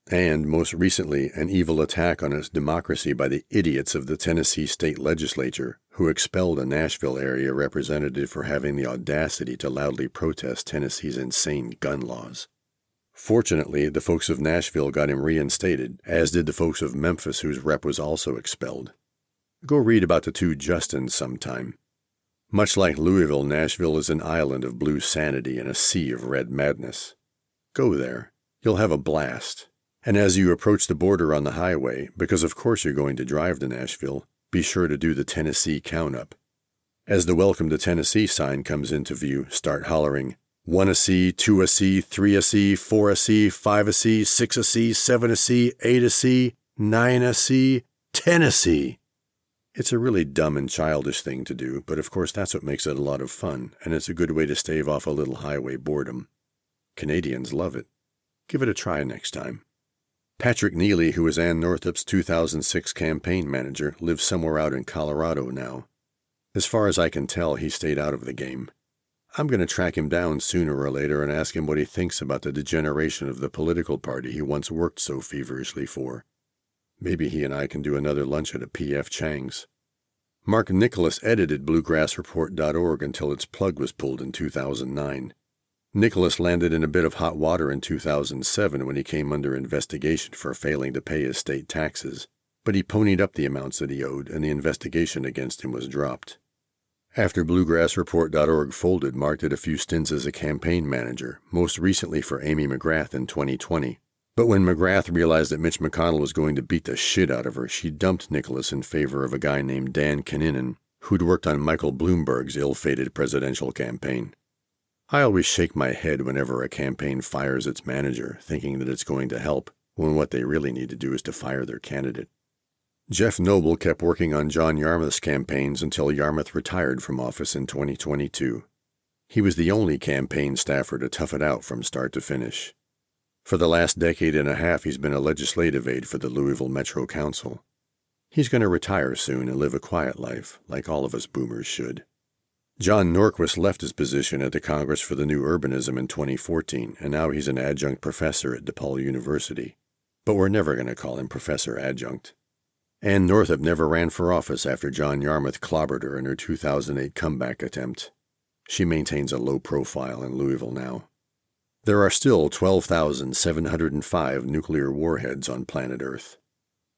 and, most recently, an evil attack on its democracy by the idiots of the Tennessee state legislature, who expelled a Nashville area representative for having the audacity to loudly protest Tennessee's insane gun laws. Fortunately, the folks of Nashville got him reinstated, as did the folks of Memphis whose rep was also expelled. Go read about the two Justins sometime. Much like Louisville, Nashville is an island of blue sanity and a sea of red madness. Go there. You'll have a blast. And as you approach the border on the highway, because of course you're going to drive to Nashville, be sure to do the Tennessee count-up. As the Welcome to Tennessee sign comes into view, start hollering, 1 a C, 2 a C, 3 a C, 4 a C, 5 a C, 6 a C, 7 a C, 8 a C, 9 a C, 10 a C. It's a really dumb and childish thing to do, but of course that's what makes it a lot of fun, and it's a good way to stave off a little highway boredom. Canadians love it. Give it a try next time. Patrick Neely, who was Ann Northup's 2006 campaign manager, lives somewhere out in Colorado now. As far as I can tell, he stayed out of the game. I'm going to track him down sooner or later and ask him what he thinks about the degeneration of the political party he once worked so feverishly for. Maybe he and I can do another lunch at a P.F. Chang's. Mark Nicholas edited bluegrassreport.org until its plug was pulled in 2009. Nicholas landed in a bit of hot water in 2007 when he came under investigation for failing to pay his state taxes, but he ponied up the amounts that he owed, and the investigation against him was dropped. After bluegrassreport.org folded, Mark did a few stints as a campaign manager, most recently for Amy McGrath in 2020. But when McGrath realized that Mitch McConnell was going to beat the shit out of her, she dumped Nicholas in favor of a guy named Dan Kinnunen, who'd worked on Michael Bloomberg's ill-fated presidential campaign. I always shake my head whenever a campaign fires its manager, thinking that it's going to help, when what they really need to do is to fire their candidate. Jeff Noble kept working on John Yarmouth's campaigns until Yarmouth retired from office in 2022. He was the only campaign staffer to tough it out from start to finish. For the last decade and a half, he's been a legislative aide for the Louisville Metro Council. He's going to retire soon and live a quiet life, like all of us boomers should. John Norquist left his position at the Congress for the New Urbanism in 2014, and now he's an adjunct professor at DePaul University. But we're never going to call him Professor Adjunct. Ann Northup never ran for office after John Yarmouth clobbered her in her 2008 comeback attempt. She maintains a low profile in Louisville now. There are still 12,705 nuclear warheads on planet Earth.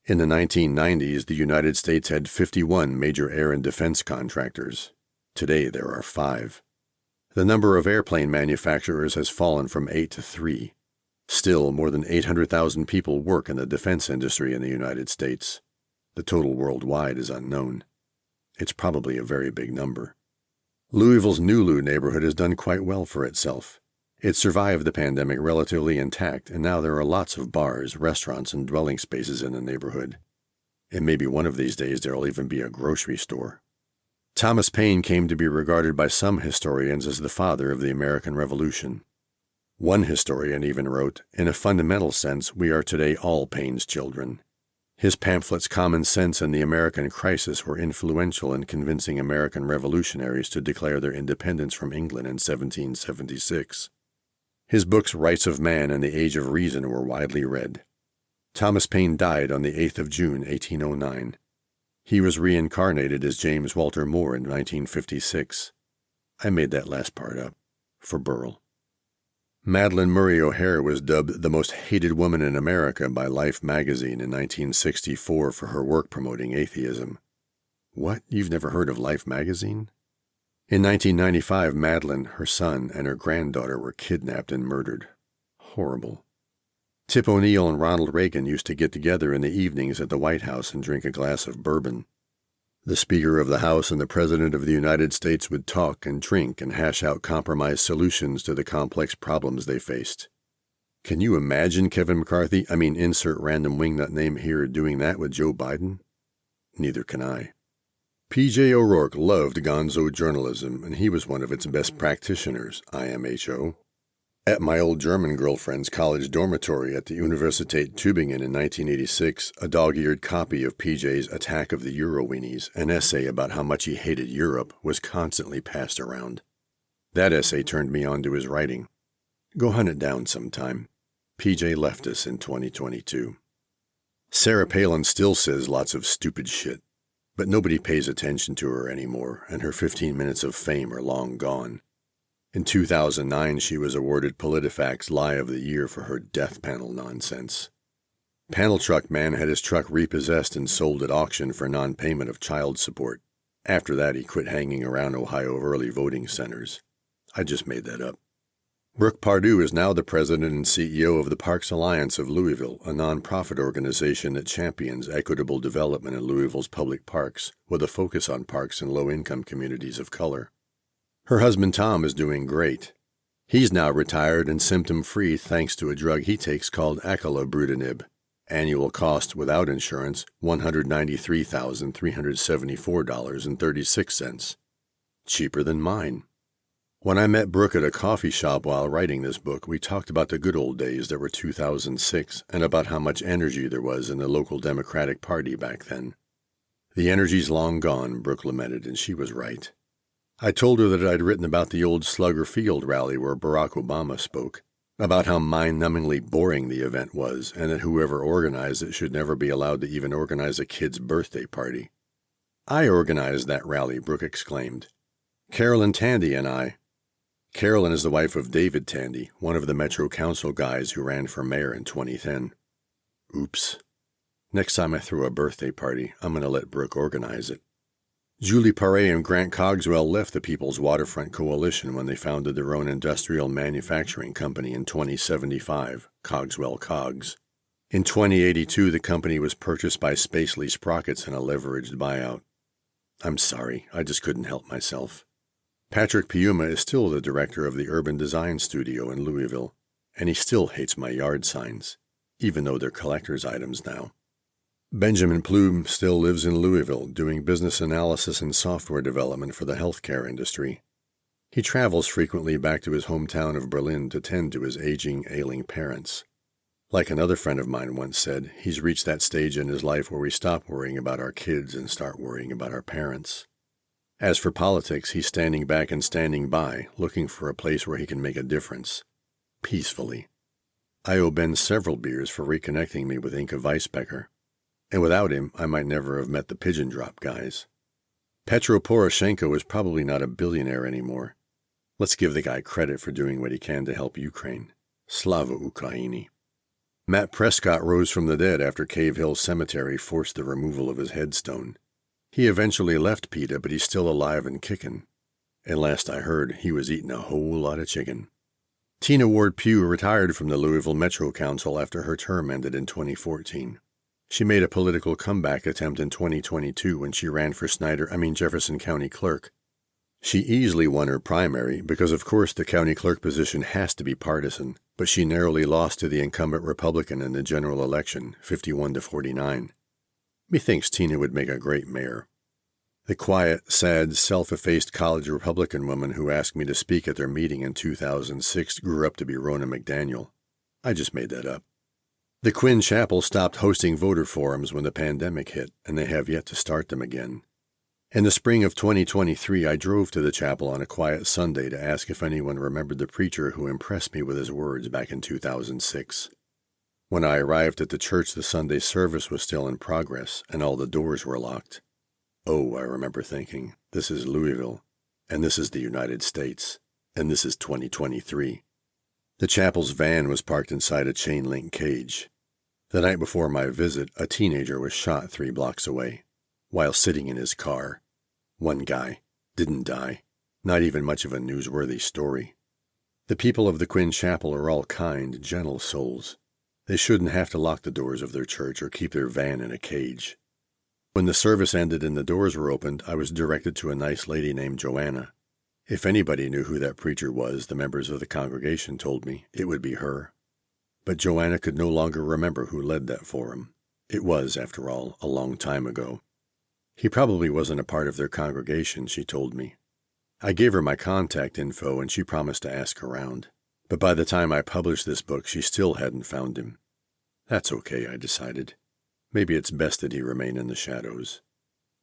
In the 1990s, the United States had 51 major air and defense contractors. Today, there are 5. The number of airplane manufacturers has fallen from 8 to 3. Still, more than 800,000 people work in the defense industry in the United States. The total worldwide is unknown. It's probably a very big number. Louisville's Nulu neighborhood has done quite well for itself. It survived the pandemic relatively intact, and now there are lots of bars, restaurants, and dwelling spaces in the neighborhood. And maybe one of these days there will even be a grocery store. Thomas Paine came to be regarded by some historians as the father of the American Revolution. One historian even wrote, "In a fundamental sense, we are today all Paine's children." His pamphlets Common Sense and the American Crisis were influential in convincing American revolutionaries to declare their independence from England in 1776. His books Rights of Man and the Age of Reason were widely read. Thomas Paine died on the 8th of June, 1809. He was reincarnated as James Walter Moore in 1956. I made that last part up, for Burl. Madalyn Murray O'Hair was dubbed the most hated woman in America by Life magazine in 1964 for her work promoting atheism. What? You've never heard of Life magazine? In 1995, Madalyn, her son, and her granddaughter were kidnapped and murdered. Horrible. Tip O'Neill and Ronald Reagan used to get together in the evenings at the White House and drink a glass of bourbon. The Speaker of the House and the President of the United States would talk and drink and hash out compromise solutions to the complex problems they faced. Can you imagine Kevin McCarthy, insert random wingnut name here, doing that with Joe Biden? Neither can I. P.J. O'Rourke loved gonzo journalism, and he was one of its best practitioners, IMHO. At my old German girlfriend's college dormitory at the Universität Tübingen in 1986, a dog-eared copy of PJ's Attack of the Euroweenies, an essay about how much he hated Europe, was constantly passed around. That essay turned me on to his writing. Go hunt it down sometime. PJ left us in 2022. Sarah Palin still says lots of stupid shit, but nobody pays attention to her anymore, and her 15 minutes of fame are long gone. In 2009, she was awarded PolitiFact's Lie of the Year for her death panel nonsense. Panel Truck Man had his truck repossessed and sold at auction for non-payment of child support. After that, he quit hanging around Ohio early voting centers. I just made that up. Brooke Pardue is now the president and CEO of the Parks Alliance of Louisville, a nonprofit organization that champions equitable development in Louisville's public parks, with a focus on parks in low-income communities of color. Her husband Tom is doing great. He's now retired and symptom-free thanks to a drug he takes called acalabrutinib. Annual cost without insurance, $193,374.36. Cheaper than mine. When I met Brooke at a coffee shop while writing this book, we talked about the good old days that were 2006 and about how much energy there was in the local Democratic Party back then. The energy's long gone, Brooke lamented, and she was right. I told her that I'd written about the old Slugger Field rally where Barack Obama spoke, about how mind-numbingly boring the event was, and that whoever organized it should never be allowed to even organize a kid's birthday party. I organized that rally, Brooke exclaimed. Carolyn Tandy and I. Carolyn is the wife of David Tandy, one of the Metro Council guys who ran for mayor in 2010. Oops. Next time I throw a birthday party, I'm going to let Brooke organize it. Julie Paré and Grant Cogswell left the People's Waterfront Coalition when they founded their own industrial manufacturing company in 2075, Cogswell Cogs. In 2082, the company was purchased by Spacely Sprockets in a leveraged buyout. I'm sorry, I just couldn't help myself. Patrick Piuma is still the director of the Urban Design Studio in Louisville, and he still hates my yard signs, even though they're collector's items now. Benjamin Plume still lives in Louisville, doing business analysis and software development for the healthcare industry. He travels frequently back to his hometown of Berlin to tend to his aging, ailing parents. Like another friend of mine once said, he's reached that stage in his life where we stop worrying about our kids and start worrying about our parents. As for politics, he's standing back and standing by, looking for a place where he can make a difference. Peacefully. I owe Ben several beers for reconnecting me with Inka Weisbecker. And without him, I might never have met the Pigeon Drop guys. Petro Poroshenko is probably not a billionaire anymore. Let's give the guy credit for doing what he can to help Ukraine. Slava Ukraini. Matt Prescott rose from the dead after Cave Hill Cemetery forced the removal of his headstone. He eventually left PETA, but he's still alive and kicking. And last I heard, he was eating a whole lot of chicken. Tina Ward Pugh retired from the Louisville Metro Council after her term ended in 2014. She made a political comeback attempt in 2022 when she ran for Jefferson County Clerk. She easily won her primary because, of course, the county clerk position has to be partisan, but she narrowly lost to the incumbent Republican in the general election, 51-49. Methinks Tina would make a great mayor. The quiet, sad, self-effaced college Republican woman who asked me to speak at their meeting in 2006 grew up to be Rona McDaniel. I just made that up. The Quinn Chapel stopped hosting voter forums when the pandemic hit, and they have yet to start them again. In the spring of 2023, I drove to the chapel on a quiet Sunday to ask if anyone remembered the preacher who impressed me with his words back in 2006. When I arrived at the church, the Sunday service was still in progress, and all the doors were locked. Oh, I remember thinking, this is Louisville, and this is the United States, and this is 2023. The chapel's van was parked inside a chain-link cage. The night before my visit, a teenager was shot 3 blocks away, while sitting in his car. One guy didn't die, not even much of a newsworthy story. The people of the Quinn Chapel are all kind, gentle souls. They shouldn't have to lock the doors of their church or keep their van in a cage. When the service ended and the doors were opened, I was directed to a nice lady named Joanna. If anybody knew who that preacher was, the members of the congregation told me, it would be her. But Joanna could no longer remember who led that forum. It was, after all, a long time ago. He probably wasn't a part of their congregation, she told me. I gave her my contact info and she promised to ask around. But by the time I published this book, she still hadn't found him. That's okay, I decided. Maybe it's best that he remain in the shadows.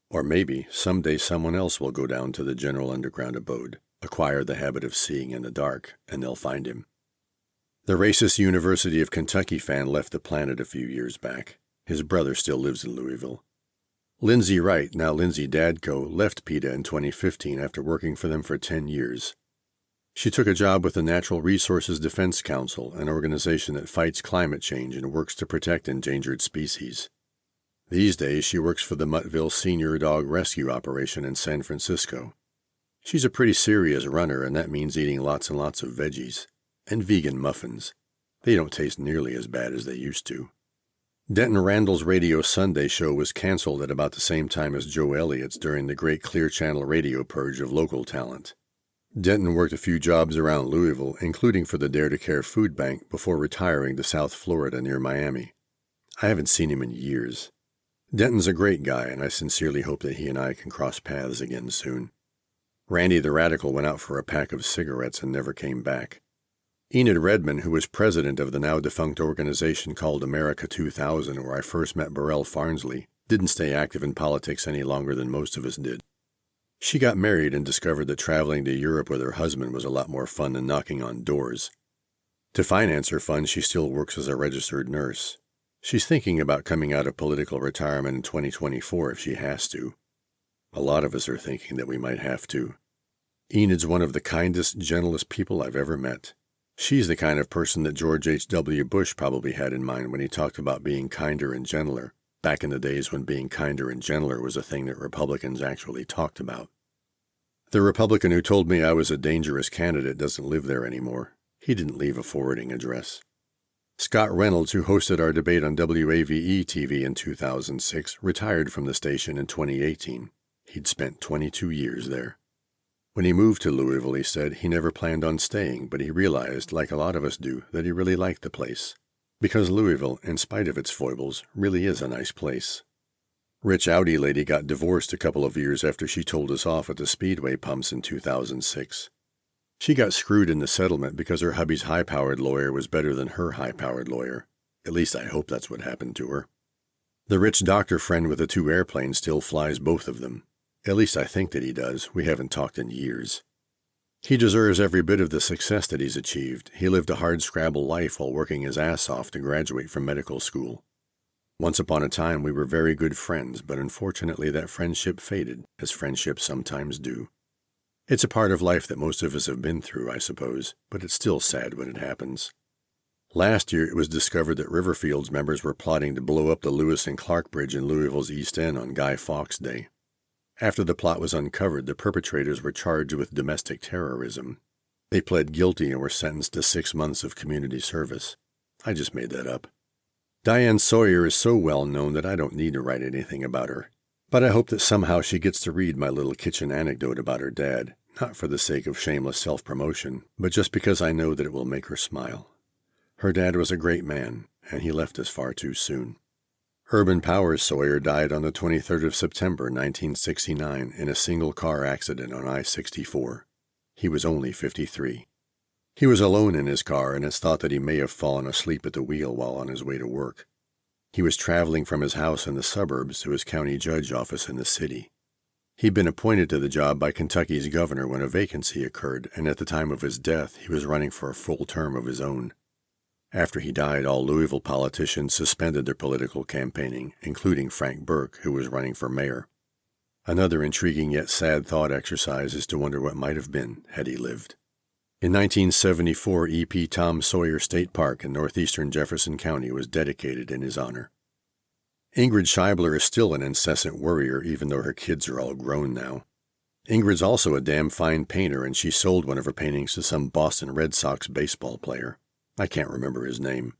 Or maybe someday someone else will go down to the general underground abode, acquire the habit of seeing in the dark, and they'll find him. The racist University of Kentucky fan left the planet a few years back. His brother still lives in Louisville. Lindsay Wright, now Lindsay Dadko, left PETA in 2015 after working for them for 10 years. She took a job with the Natural Resources Defense Council, an organization that fights climate change and works to protect endangered species. These days she works for the Muttville Senior Dog Rescue Operation in San Francisco. She's a pretty serious runner, and that means eating lots and lots of veggies. And vegan muffins. They don't taste nearly as bad as they used to. Denton Randall's Radio Sunday show was canceled at about the same time as Joe Elliott's during the great Clear Channel radio purge of local talent. Denton worked a few jobs around Louisville, including for the Dare to Care Food Bank, before retiring to South Florida near Miami. I haven't seen him in years. Denton's a great guy, and I sincerely hope that he and I can cross paths again soon. Randy the Radical went out for a pack of cigarettes and never came back. Enid Redman, who was president of the now-defunct organization called America 2000, where I first met Burrell Farnsley, didn't stay active in politics any longer than most of us did. She got married and discovered that traveling to Europe with her husband was a lot more fun than knocking on doors. To finance her fund, she still works as a registered nurse. She's thinking about coming out of political retirement in 2024 if she has to. A lot of us are thinking that we might have to. Enid's one of the kindest, gentlest people I've ever met. She's the kind of person that George H.W. Bush probably had in mind when he talked about being kinder and gentler, back in the days when being kinder and gentler was a thing that Republicans actually talked about. The Republican who told me I was a dangerous candidate doesn't live there anymore. He didn't leave a forwarding address. Scott Reynolds, who hosted our debate on WAVE-TV in 2006, retired from the station in 2018. He'd spent 22 years there. When he moved to Louisville, he said he never planned on staying, but he realized, like a lot of us do, that he really liked the place. Because Louisville, in spite of its foibles, really is a nice place. Rich Audi lady got divorced a couple of years after she told us off at the Speedway pumps in 2006. She got screwed in the settlement because her hubby's high-powered lawyer was better than her high-powered lawyer. At least I hope that's what happened to her. The rich doctor friend with the 2 airplanes still flies both of them. At least I think that he does. We haven't talked in years. He deserves every bit of the success that he's achieved. He lived a hard-scrabble life while working his ass off to graduate from medical school. Once upon a time we were very good friends, but unfortunately that friendship faded, as friendships sometimes do. It's a part of life that most of us have been through, I suppose, but it's still sad when it happens. Last year it was discovered that Riverfield's members were plotting to blow up the Lewis and Clark Bridge in Louisville's East End on Guy Fawkes Day. After the plot was uncovered, the perpetrators were charged with domestic terrorism. They pled guilty and were sentenced to 6 months of community service. I just made that up. Diane Sawyer is so well known that I don't need to write anything about her. But I hope that somehow she gets to read my little kitchen anecdote about her dad, not for the sake of shameless self-promotion, but just because I know that it will make her smile. Her dad was a great man, and he left us far too soon. Urban Powers Sawyer died on the 23rd of September, 1969, in a single-car accident on I-64. He was only 53. He was alone in his car, and it's thought that he may have fallen asleep at the wheel while on his way to work. He was traveling from his house in the suburbs to his county judge office in the city. He'd been appointed to the job by Kentucky's governor when a vacancy occurred, and at the time of his death, he was running for a full term of his own. After he died, all Louisville politicians suspended their political campaigning, including Frank Burke, who was running for mayor. Another intriguing yet sad thought exercise is to wonder what might have been had he lived. In 1974, E.P. Tom Sawyer State Park in northeastern Jefferson County was dedicated in his honor. Ingrid Scheibler is still an incessant worrier, even though her kids are all grown now. Ingrid's also a damn fine painter, and she sold one of her paintings to some Boston Red Sox baseball player. I can't remember his name.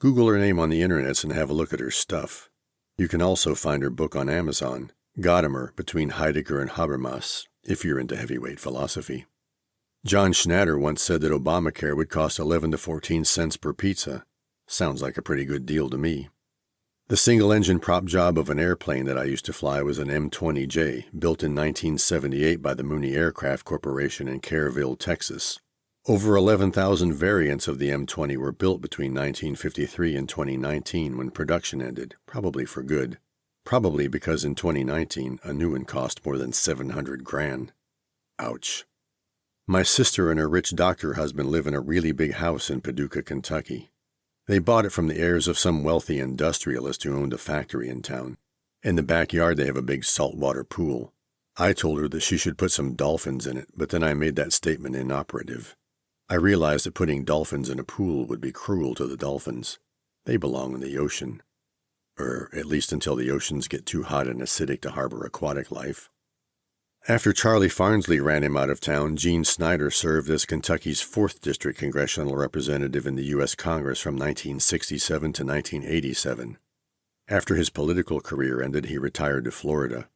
Google her name on the internets and have a look at her stuff. You can also find her book on Amazon, Gadamer, Between Heidegger and Habermas, if you're into heavyweight philosophy. John Schnatter once said that Obamacare would cost 11 to 14 cents per pizza. Sounds like a pretty good deal to me. The single-engine prop job of an airplane that I used to fly was an M-20J, built in 1978 by the Mooney Aircraft Corporation in Kerrville, Texas. Over 11,000 variants of the M-20 were built between 1953 and 2019 when production ended, probably for good. Probably because in 2019 a new one cost more than $700,000. Ouch. My sister and her rich doctor husband live in a really big house in Paducah, Kentucky. They bought it from the heirs of some wealthy industrialist who owned a factory in town. In the backyard they have a big saltwater pool. I told her that she should put some dolphins in it, but then I made that statement inoperative. I realized that putting dolphins in a pool would be cruel to the dolphins. They belong in the ocean. or at least until the oceans get too hot and acidic to harbor aquatic life. After Charlie Farnsley ran him out of town, Gene Snyder served as Kentucky's 4th District congressional representative in the U.S. Congress from 1967 to 1987. After his political career ended, he retired to Florida.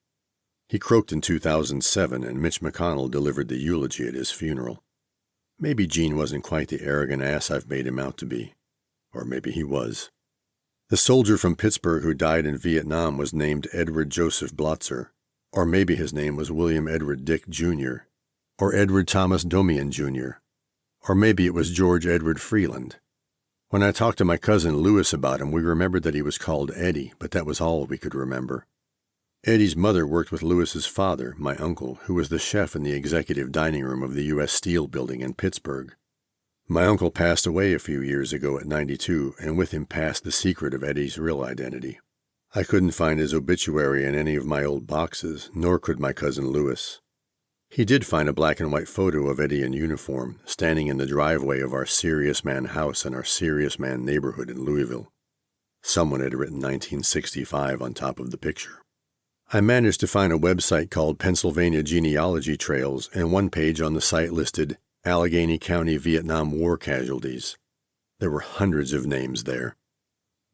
He croaked in 2007, and Mitch McConnell delivered the eulogy at his funeral. Maybe Gene wasn't quite the arrogant ass I've made him out to be. Or maybe he was. The soldier from Pittsburgh who died in Vietnam was named Edward Joseph Blotzer. Or maybe his name was William Edward Dick, Jr., or Edward Thomas Domian, Jr., or maybe it was George Edward Freeland. When I talked to my cousin Lewis about him, we remembered that he was called Eddie, but that was all we could remember. Eddie's mother worked with Lewis's father, my uncle, who was the chef in the executive dining room of the U.S. Steel building in Pittsburgh. My uncle passed away a few years ago at 92, and with him passed the secret of Eddie's real identity. I couldn't find his obituary in any of my old boxes, nor could my cousin Lewis. He did find a black and white photo of Eddie in uniform, standing in the driveway of our Serious Man house in our Serious Man neighborhood in Louisville. Someone had written 1965 on top of the picture. I managed to find a website called Pennsylvania Genealogy Trails, and one page on the site listed Allegheny County Vietnam War casualties. There were hundreds of names there.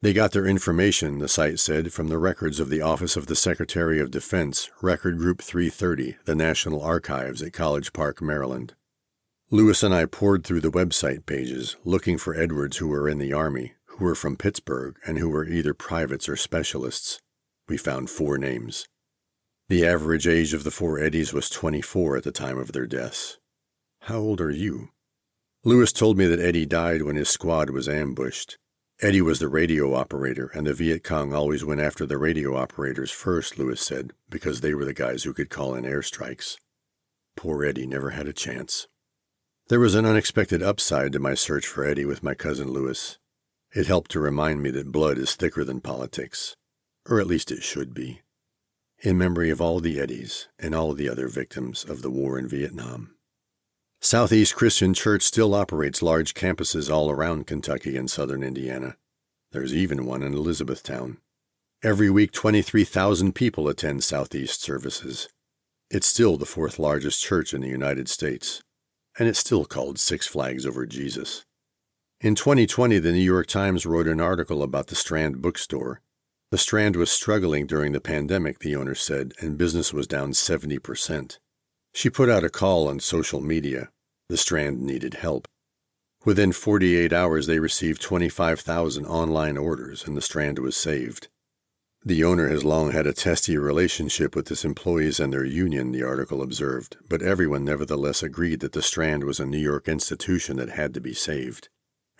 They got their information, the site said, from the records of the Office of the Secretary of Defense, Record Group 330, the National Archives at College Park, Maryland. Lewis and I poured through the website pages, looking for Edwards who were in the Army, who were from Pittsburgh, and who were either privates or specialists. We found 4 names. The average age of the 4 Eddies was 24 at the time of their deaths. How old are you? Lewis told me that Eddie died when his squad was ambushed. Eddie was the radio operator, and the Viet Cong always went after the radio operators first, Lewis said, because they were the guys who could call in airstrikes. Poor Eddie never had a chance. There was an unexpected upside to my search for Eddie with my cousin Lewis. It helped to remind me that blood is thicker than politics, or at least it should be, in memory of all the Eddies and all the other victims of the war in Vietnam. Southeast Christian Church still operates large campuses all around Kentucky and southern Indiana. There's even one in Elizabethtown. Every week, 23,000 people attend Southeast services. It's still the 4th largest church in the United States, and it's still called Six Flags Over Jesus. In 2020, the New York Times wrote an article about the Strand bookstore. The Strand was struggling during the pandemic, the owner said, and business was down 70%. She put out a call on social media. The Strand needed help. Within 48 hours, they received 25,000 online orders, and the Strand was saved. The owner has long had a testy relationship with his employees and their union, the article observed, but everyone nevertheless agreed that the Strand was a New York institution that had to be saved.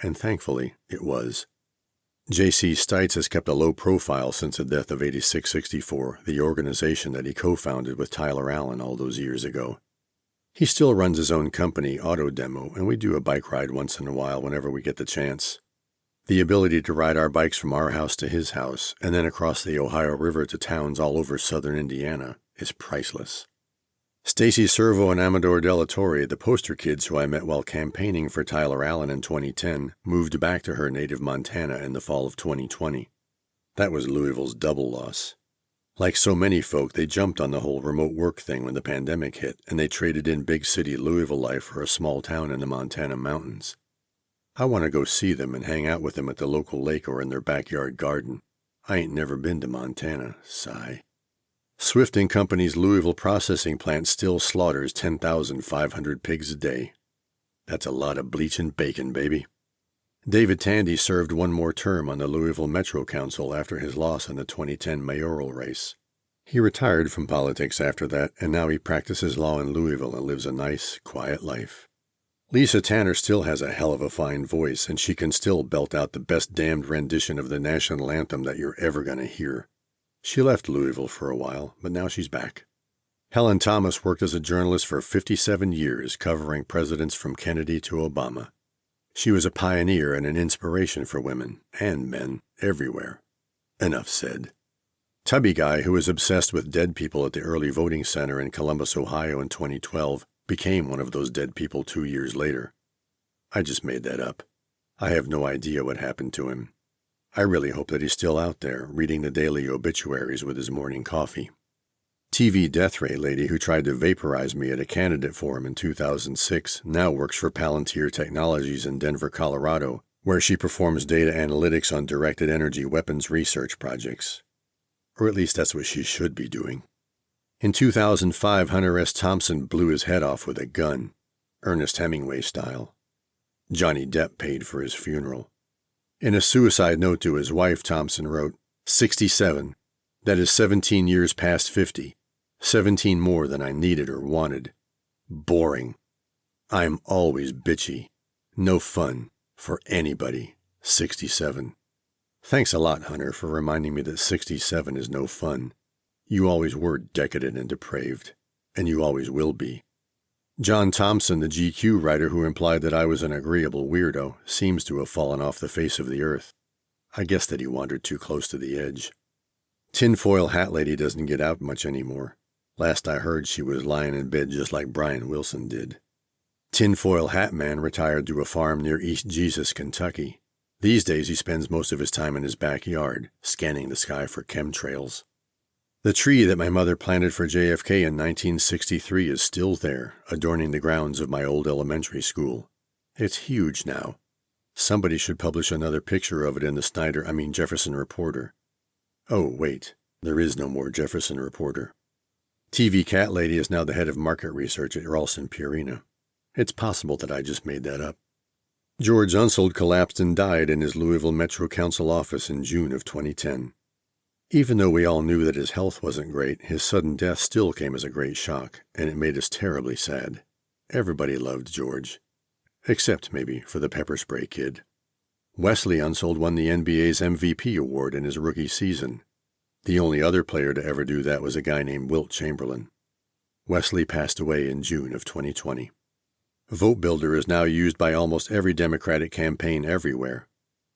And thankfully, it was. J.C. Stites has kept a low profile since the death of 8664, the organization that he co-founded with Tyler Allen all those years ago. He still runs his own company, Auto Demo, and we do a bike ride once in a while whenever we get the chance. The ability to ride our bikes from our house to his house, and then across the Ohio River to towns all over southern Indiana, is priceless. Stacy Servo and Amador Della Torre, the poster kids who I met while campaigning for Tyler Allen in 2010, moved back to her native Montana in the fall of 2020. That was Louisville's double loss. Like so many folk, they jumped on the whole remote work thing when the pandemic hit, and they traded in big city Louisville life for a small town in the Montana mountains. I want to go see them and hang out with them at the local lake or in their backyard garden. I ain't never been to Montana, sigh. Swift & Company's Louisville processing plant still slaughters 10,500 pigs a day. That's a lot of bleach and bacon, baby. David Tandy served one more term on the Louisville Metro Council after his loss in the 2010 mayoral race. He retired from politics after that, and now he practices law in Louisville and lives a nice, quiet life. Lisa Tanner still has a hell of a fine voice, and she can still belt out the best damned rendition of the national anthem that you're ever going to hear. She left Louisville for a while, but now she's back. Helen Thomas worked as a journalist for 57 years, covering presidents from Kennedy to Obama. She was a pioneer and an inspiration for women, and men, everywhere. Enough said. Tubby Guy, who was obsessed with dead people at the early voting center in Columbus, Ohio in 2012, became one of those dead people 2 years later. I just made that up. I have no idea what happened to him. I really hope that he's still out there, reading the daily obituaries with his morning coffee. TV death ray lady who tried to vaporize me at a candidate forum in 2006 now works for Palantir Technologies in Denver, Colorado, where she performs data analytics on directed energy weapons research projects. Or at least that's what she should be doing. In 2005, Hunter S. Thompson blew his head off with a gun, Ernest Hemingway style. Johnny Depp paid for his funeral. In a suicide note to his wife, Thompson wrote, 67, that is 17 years past 50, 17 more than I needed or wanted. Boring. I'm always bitchy. No fun for anybody. 67. Thanks a lot, Hunter, for reminding me that 67 is no fun. You always were decadent and depraved, and you always will be. John Thompson, the GQ writer who implied that I was an agreeable weirdo, seems to have fallen off the face of the earth. I guess that he wandered too close to the edge. Tinfoil Hat Lady doesn't get out much anymore. Last I heard, she was lying in bed just like Brian Wilson did. Tinfoil Hat Man retired to a farm near East Jesus, Kentucky. These days he spends most of his time in his backyard, scanning the sky for chemtrails. The tree that my mother planted for JFK in 1963 is still there, adorning the grounds of my old elementary school. It's huge now. Somebody should publish another picture of it in the Jefferson Reporter. Oh, wait, there is no more Jefferson Reporter. TV Cat Lady is now the head of market research at Ralston Purina. It's possible that I just made that up. George Unsold collapsed and died in his Louisville Metro Council office in June of 2010. Even though we all knew that his health wasn't great, his sudden death still came as a great shock, and it made us terribly sad. Everybody loved George. Except, maybe, for the pepper spray kid. Wesley Unsold won the NBA's MVP award in his rookie season. The only other player to ever do that was a guy named Wilt Chamberlain. Wesley passed away in June of 2020. Vote Builder is now used by almost every Democratic campaign everywhere.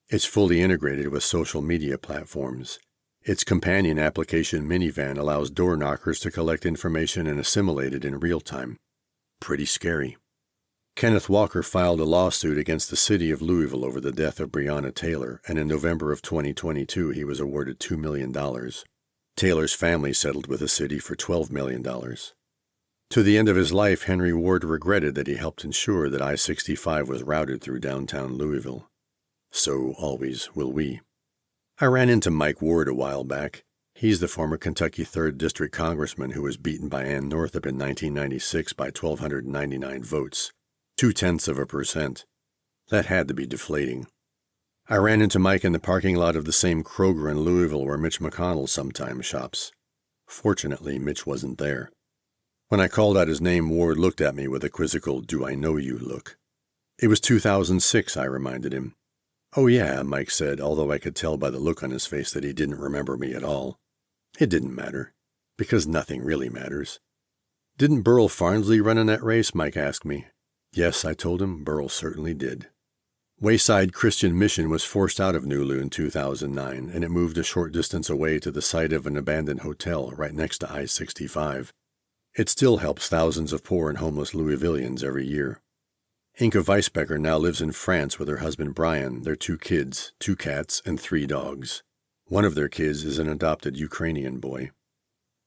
It's fully integrated with social media platforms. Its companion application Minivan allows door knockers to collect information and assimilate it in real time. Pretty scary. Kenneth Walker filed a lawsuit against the city of Louisville over the death of Breonna Taylor, and in November of 2022 he was awarded $2 million. Taylor's family settled with the city for $12 million. To the end of his life, Henry Ward regretted that he helped ensure that I-65 was routed through downtown Louisville. So always will we. I ran into Mike Ward a while back. He's the former Kentucky 3rd District Congressman who was beaten by Ann Northup in 1996 by 1,299 votes, 0.2%. That had to be deflating. I ran into Mike in the parking lot of the same Kroger in Louisville where Mitch McConnell sometimes shops. Fortunately, Mitch wasn't there. When I called out his name, Ward looked at me with a quizzical "Do I know you" look. It was 2006, I reminded him. Oh yeah, Mike said, although I could tell by the look on his face that he didn't remember me at all. It didn't matter, because nothing really matters. Didn't Burl Farnsley run in that race? Mike asked me. Yes, I told him, Burl certainly did. Wayside Christian Mission was forced out of Nulu in 2009, and it moved a short distance away to the site of an abandoned hotel right next to I-65. It still helps thousands of poor and homeless Louisvillians every year. Inka Weisbecker now lives in France with her husband Brian, their 2 kids, 2 cats, and 3 dogs. One of their kids is an adopted Ukrainian boy.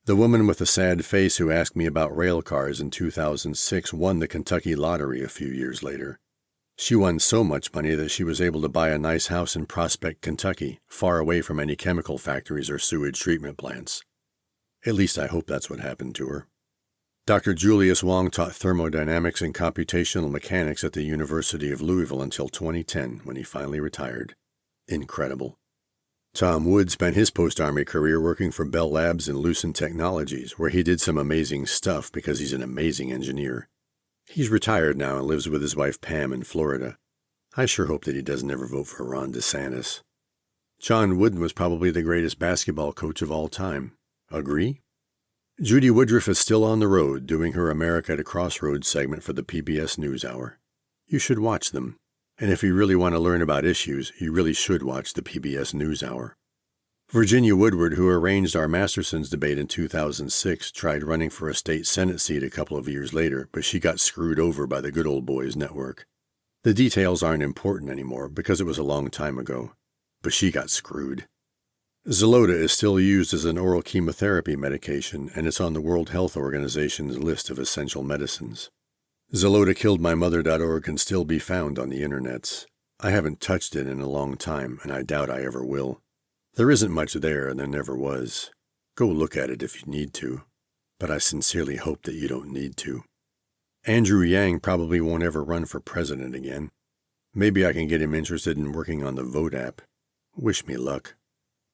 The woman with the sad face who asked me about rail cars in 2006 won the Kentucky lottery a few years later. She won so much money that she was able to buy a nice house in Prospect, Kentucky, far away from any chemical factories or sewage treatment plants. At least I hope that's what happened to her. Dr. Julius Wong taught thermodynamics and computational mechanics at the University of Louisville until 2010, when he finally retired. Incredible. Tom Wood spent his post-Army career working for Bell Labs and Lucent Technologies, where he did some amazing stuff because he's an amazing engineer. He's retired now and lives with his wife Pam in Florida. I sure hope that he doesn't ever vote for Ron DeSantis. John Wooden was probably the greatest basketball coach of all time. Agree? Judy Woodruff is still on the road doing her America at a Crossroads segment for the PBS NewsHour. You should watch them. And if you really want to learn about issues, you really should watch the PBS NewsHour. Virginia Woodward, who arranged our Mastersons debate in 2006, tried running for a state Senate seat a couple of years later, but she got screwed over by the Good Old Boys network. The details aren't important anymore because it was a long time ago. but she got screwed. Xeloda is still used as an oral chemotherapy medication, and it's on the World Health Organization's list of essential medicines. XelodaKilledMyMother.org can still be found on the internets. I haven't touched it in a long time, and I doubt I ever will. There isn't much there, and there never was. Go look at it if you need to, but I sincerely hope that you don't need to. Andrew Yang probably won't ever run for president again. Maybe I can get him interested in working on the Vote app. Wish me luck.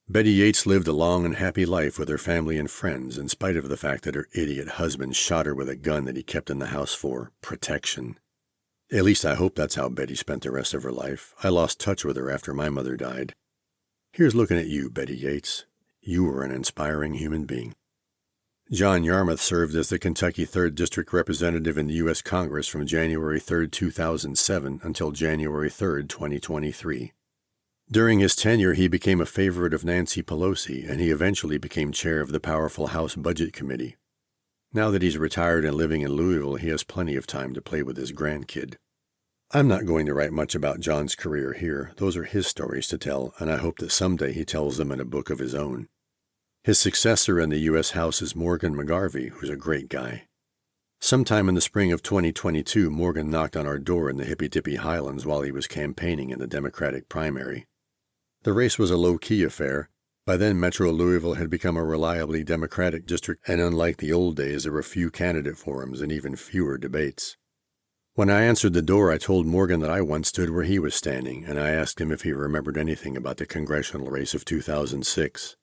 Betty Yates lived a long and happy life with her family and friends, in spite of the fact that her idiot husband shot her with a gun that he kept in the house for protection. At least I hope that's how Betty spent the rest of her life. I lost touch with her after my mother died. Here's looking at you, Betty Yates. You were an inspiring human being. John Yarmouth served as the Kentucky 3rd District Representative in the U.S. Congress from January 3, 2007 until January 3, 2023. During his tenure, he became a favorite of Nancy Pelosi, and he eventually became chair of the powerful House Budget Committee. Now that he's retired and living in Louisville, he has plenty of time to play with his grandkid. I'm not going to write much about John's career here. Those are his stories to tell, and I hope that someday he tells them in a book of his own. His successor in the U.S. House is Morgan McGarvey, who's a great guy. Sometime in the spring of 2022, Morgan knocked on our door in the hippy-dippy Highlands while he was campaigning in the Democratic primary. The race was a low-key affair. By then, Metro Louisville had become a reliably Democratic district, and unlike the old days, there were few candidate forums and even fewer debates. When I answered the door, I told Morgan that I once stood where he was standing, and I asked him if he remembered anything about the congressional race of 2006.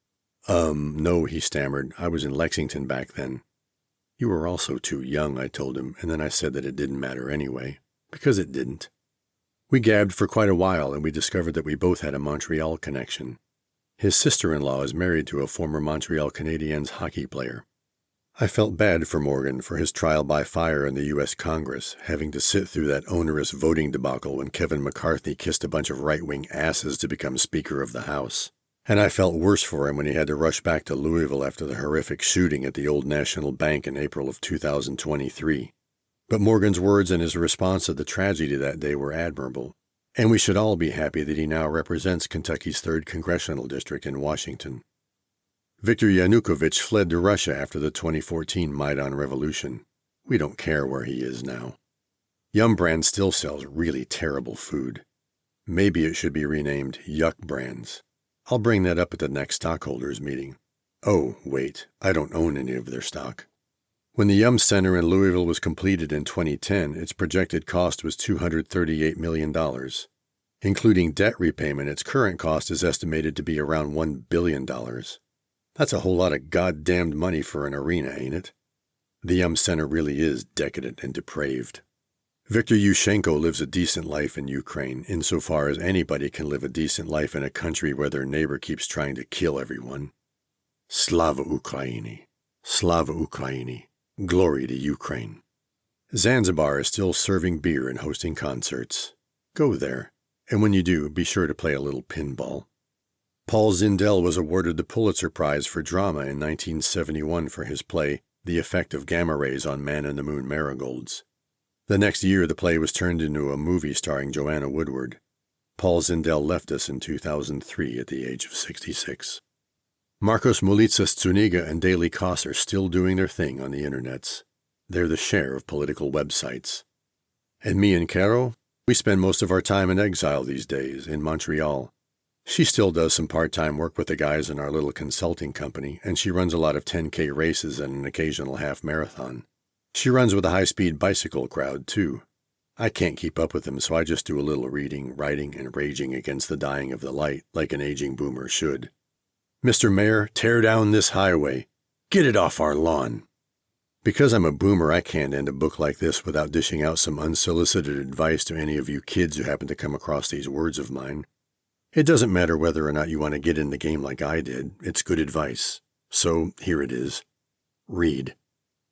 No, he stammered. I was in Lexington back then. You were also too young, I told him, and then I said that it didn't matter anyway, because it didn't. We gabbed for quite a while, and we discovered that we both had a Montreal connection. His sister-in-law is married to a former Montreal Canadiens hockey player. I felt bad for Morgan for his trial by fire in the U.S. Congress, having to sit through that onerous voting debacle when Kevin McCarthy kissed a bunch of right-wing asses to become Speaker of the House. And I felt worse for him when he had to rush back to Louisville after the horrific shooting at the Old National Bank in April of 2023. But Morgan's words and his response to the tragedy that day were admirable, and we should all be happy that he now represents Kentucky's 3rd Congressional District in Washington. Viktor Yanukovych fled to Russia after the 2014 Maidan Revolution. We don't care where he is now. Yum Brands still sells really terrible food. Maybe it should be renamed Yuck Brands. I'll bring that up at the next stockholders meeting. Oh, wait, I don't own any of their stock. When the Yum Center in Louisville was completed in 2010, its projected cost was $238 million. Including debt repayment, its current cost is estimated to be around $1 billion. That's a whole lot of goddamned money for an arena, ain't it? The Yum Center really is decadent and depraved. Viktor Yushchenko lives a decent life in Ukraine, insofar as anybody can live a decent life in a country where their neighbor keeps trying to kill everyone. Slava Ukraini! Slava Ukraini! Glory to Ukraine. Zanzibar is still serving beer and hosting concerts. Go there, and when you do, be sure to play a little pinball. Paul Zindel was awarded the Pulitzer Prize for Drama in 1971 for his play, The Effect of Gamma Rays on Man-in-the-Moon Marigolds. The next year, the play was turned into a movie starring Joanna Woodward. Paul Zindel left us in 2003 at the age of 66. Marcos Mulitsas Zuniga and Daily Kos are still doing their thing on the internets. They're the share of political websites. And me and Caro, we spend most of our time in exile these days, in Montreal. She still does some part-time work with the guys in our little consulting company, and she runs a lot of 10K races and an occasional half marathon. She runs with a high-speed bicycle crowd, too. I can't keep up with them, so I just do a little reading, writing, and raging against the dying of the light, like an aging boomer should. Mr. Mayor, tear down this highway. Get it off our lawn. Because I'm a boomer, I can't end a book like this without dishing out some unsolicited advice to any of you kids who happen to come across these words of mine. It doesn't matter whether or not you want to get in the game like I did. It's good advice. So, here it is. Read.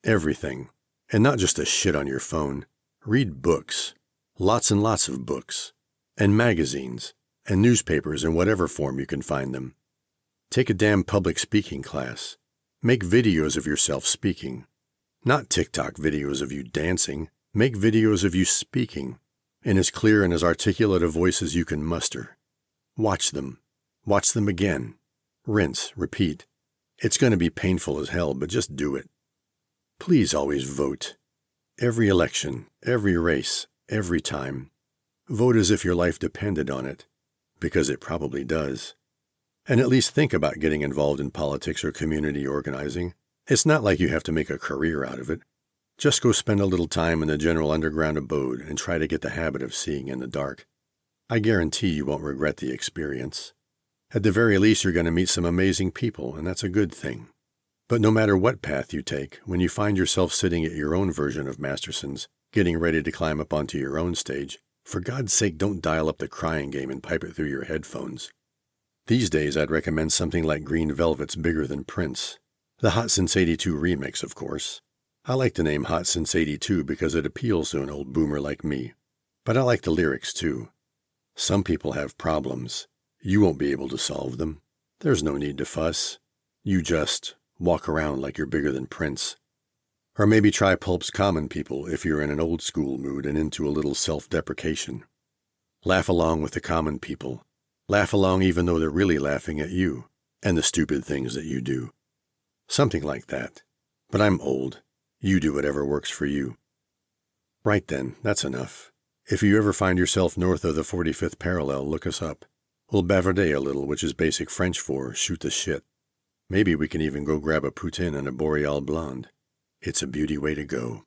Everything. And not just the shit on your phone. Read books. Lots and lots of books. And magazines. And newspapers in whatever form you can find them. Take a damn public speaking class. Make videos of yourself speaking. Not TikTok videos of you dancing. Make videos of you speaking, in as clear and as articulate a voice as you can muster. Watch them. Watch them again. Rinse, repeat. It's going to be painful as hell, but just do it. Please always vote. Every election, every race, every time. Vote as if your life depended on it, because it probably does. And at least think about getting involved in politics or community organizing. It's not like you have to make a career out of it. Just go spend a little time in the general underground abode and try to get the habit of seeing in the dark. I guarantee you won't regret the experience. At the very least, you're going to meet some amazing people, and that's a good thing. But no matter what path you take, when you find yourself sitting at your own version of Masterson's, getting ready to climb up onto your own stage, for God's sake, don't dial up the crying game and pipe it through your headphones. These days, I'd recommend something like Green Velvet's Bigger Than Prince. The Hot Since 82 remix, of course. I like the name Hot Since 82 because it appeals to an old boomer like me. But I like the lyrics, too. Some people have problems. You won't be able to solve them. There's no need to fuss. You just walk around like you're bigger than Prince. Or maybe try Pulp's Common People if you're in an old school mood and into a little self-deprecation. Laugh along with the common people. Laugh along even though they're really laughing at you and the stupid things that you do. Something like that. But I'm old. You do whatever works for you. Right then, that's enough. If you ever find yourself north of the 45th parallel, look us up. We'll bavarder a little, which is basic French for shoot the shit. Maybe we can even go grab a poutine and a boreal blonde. It's a beauty way to go.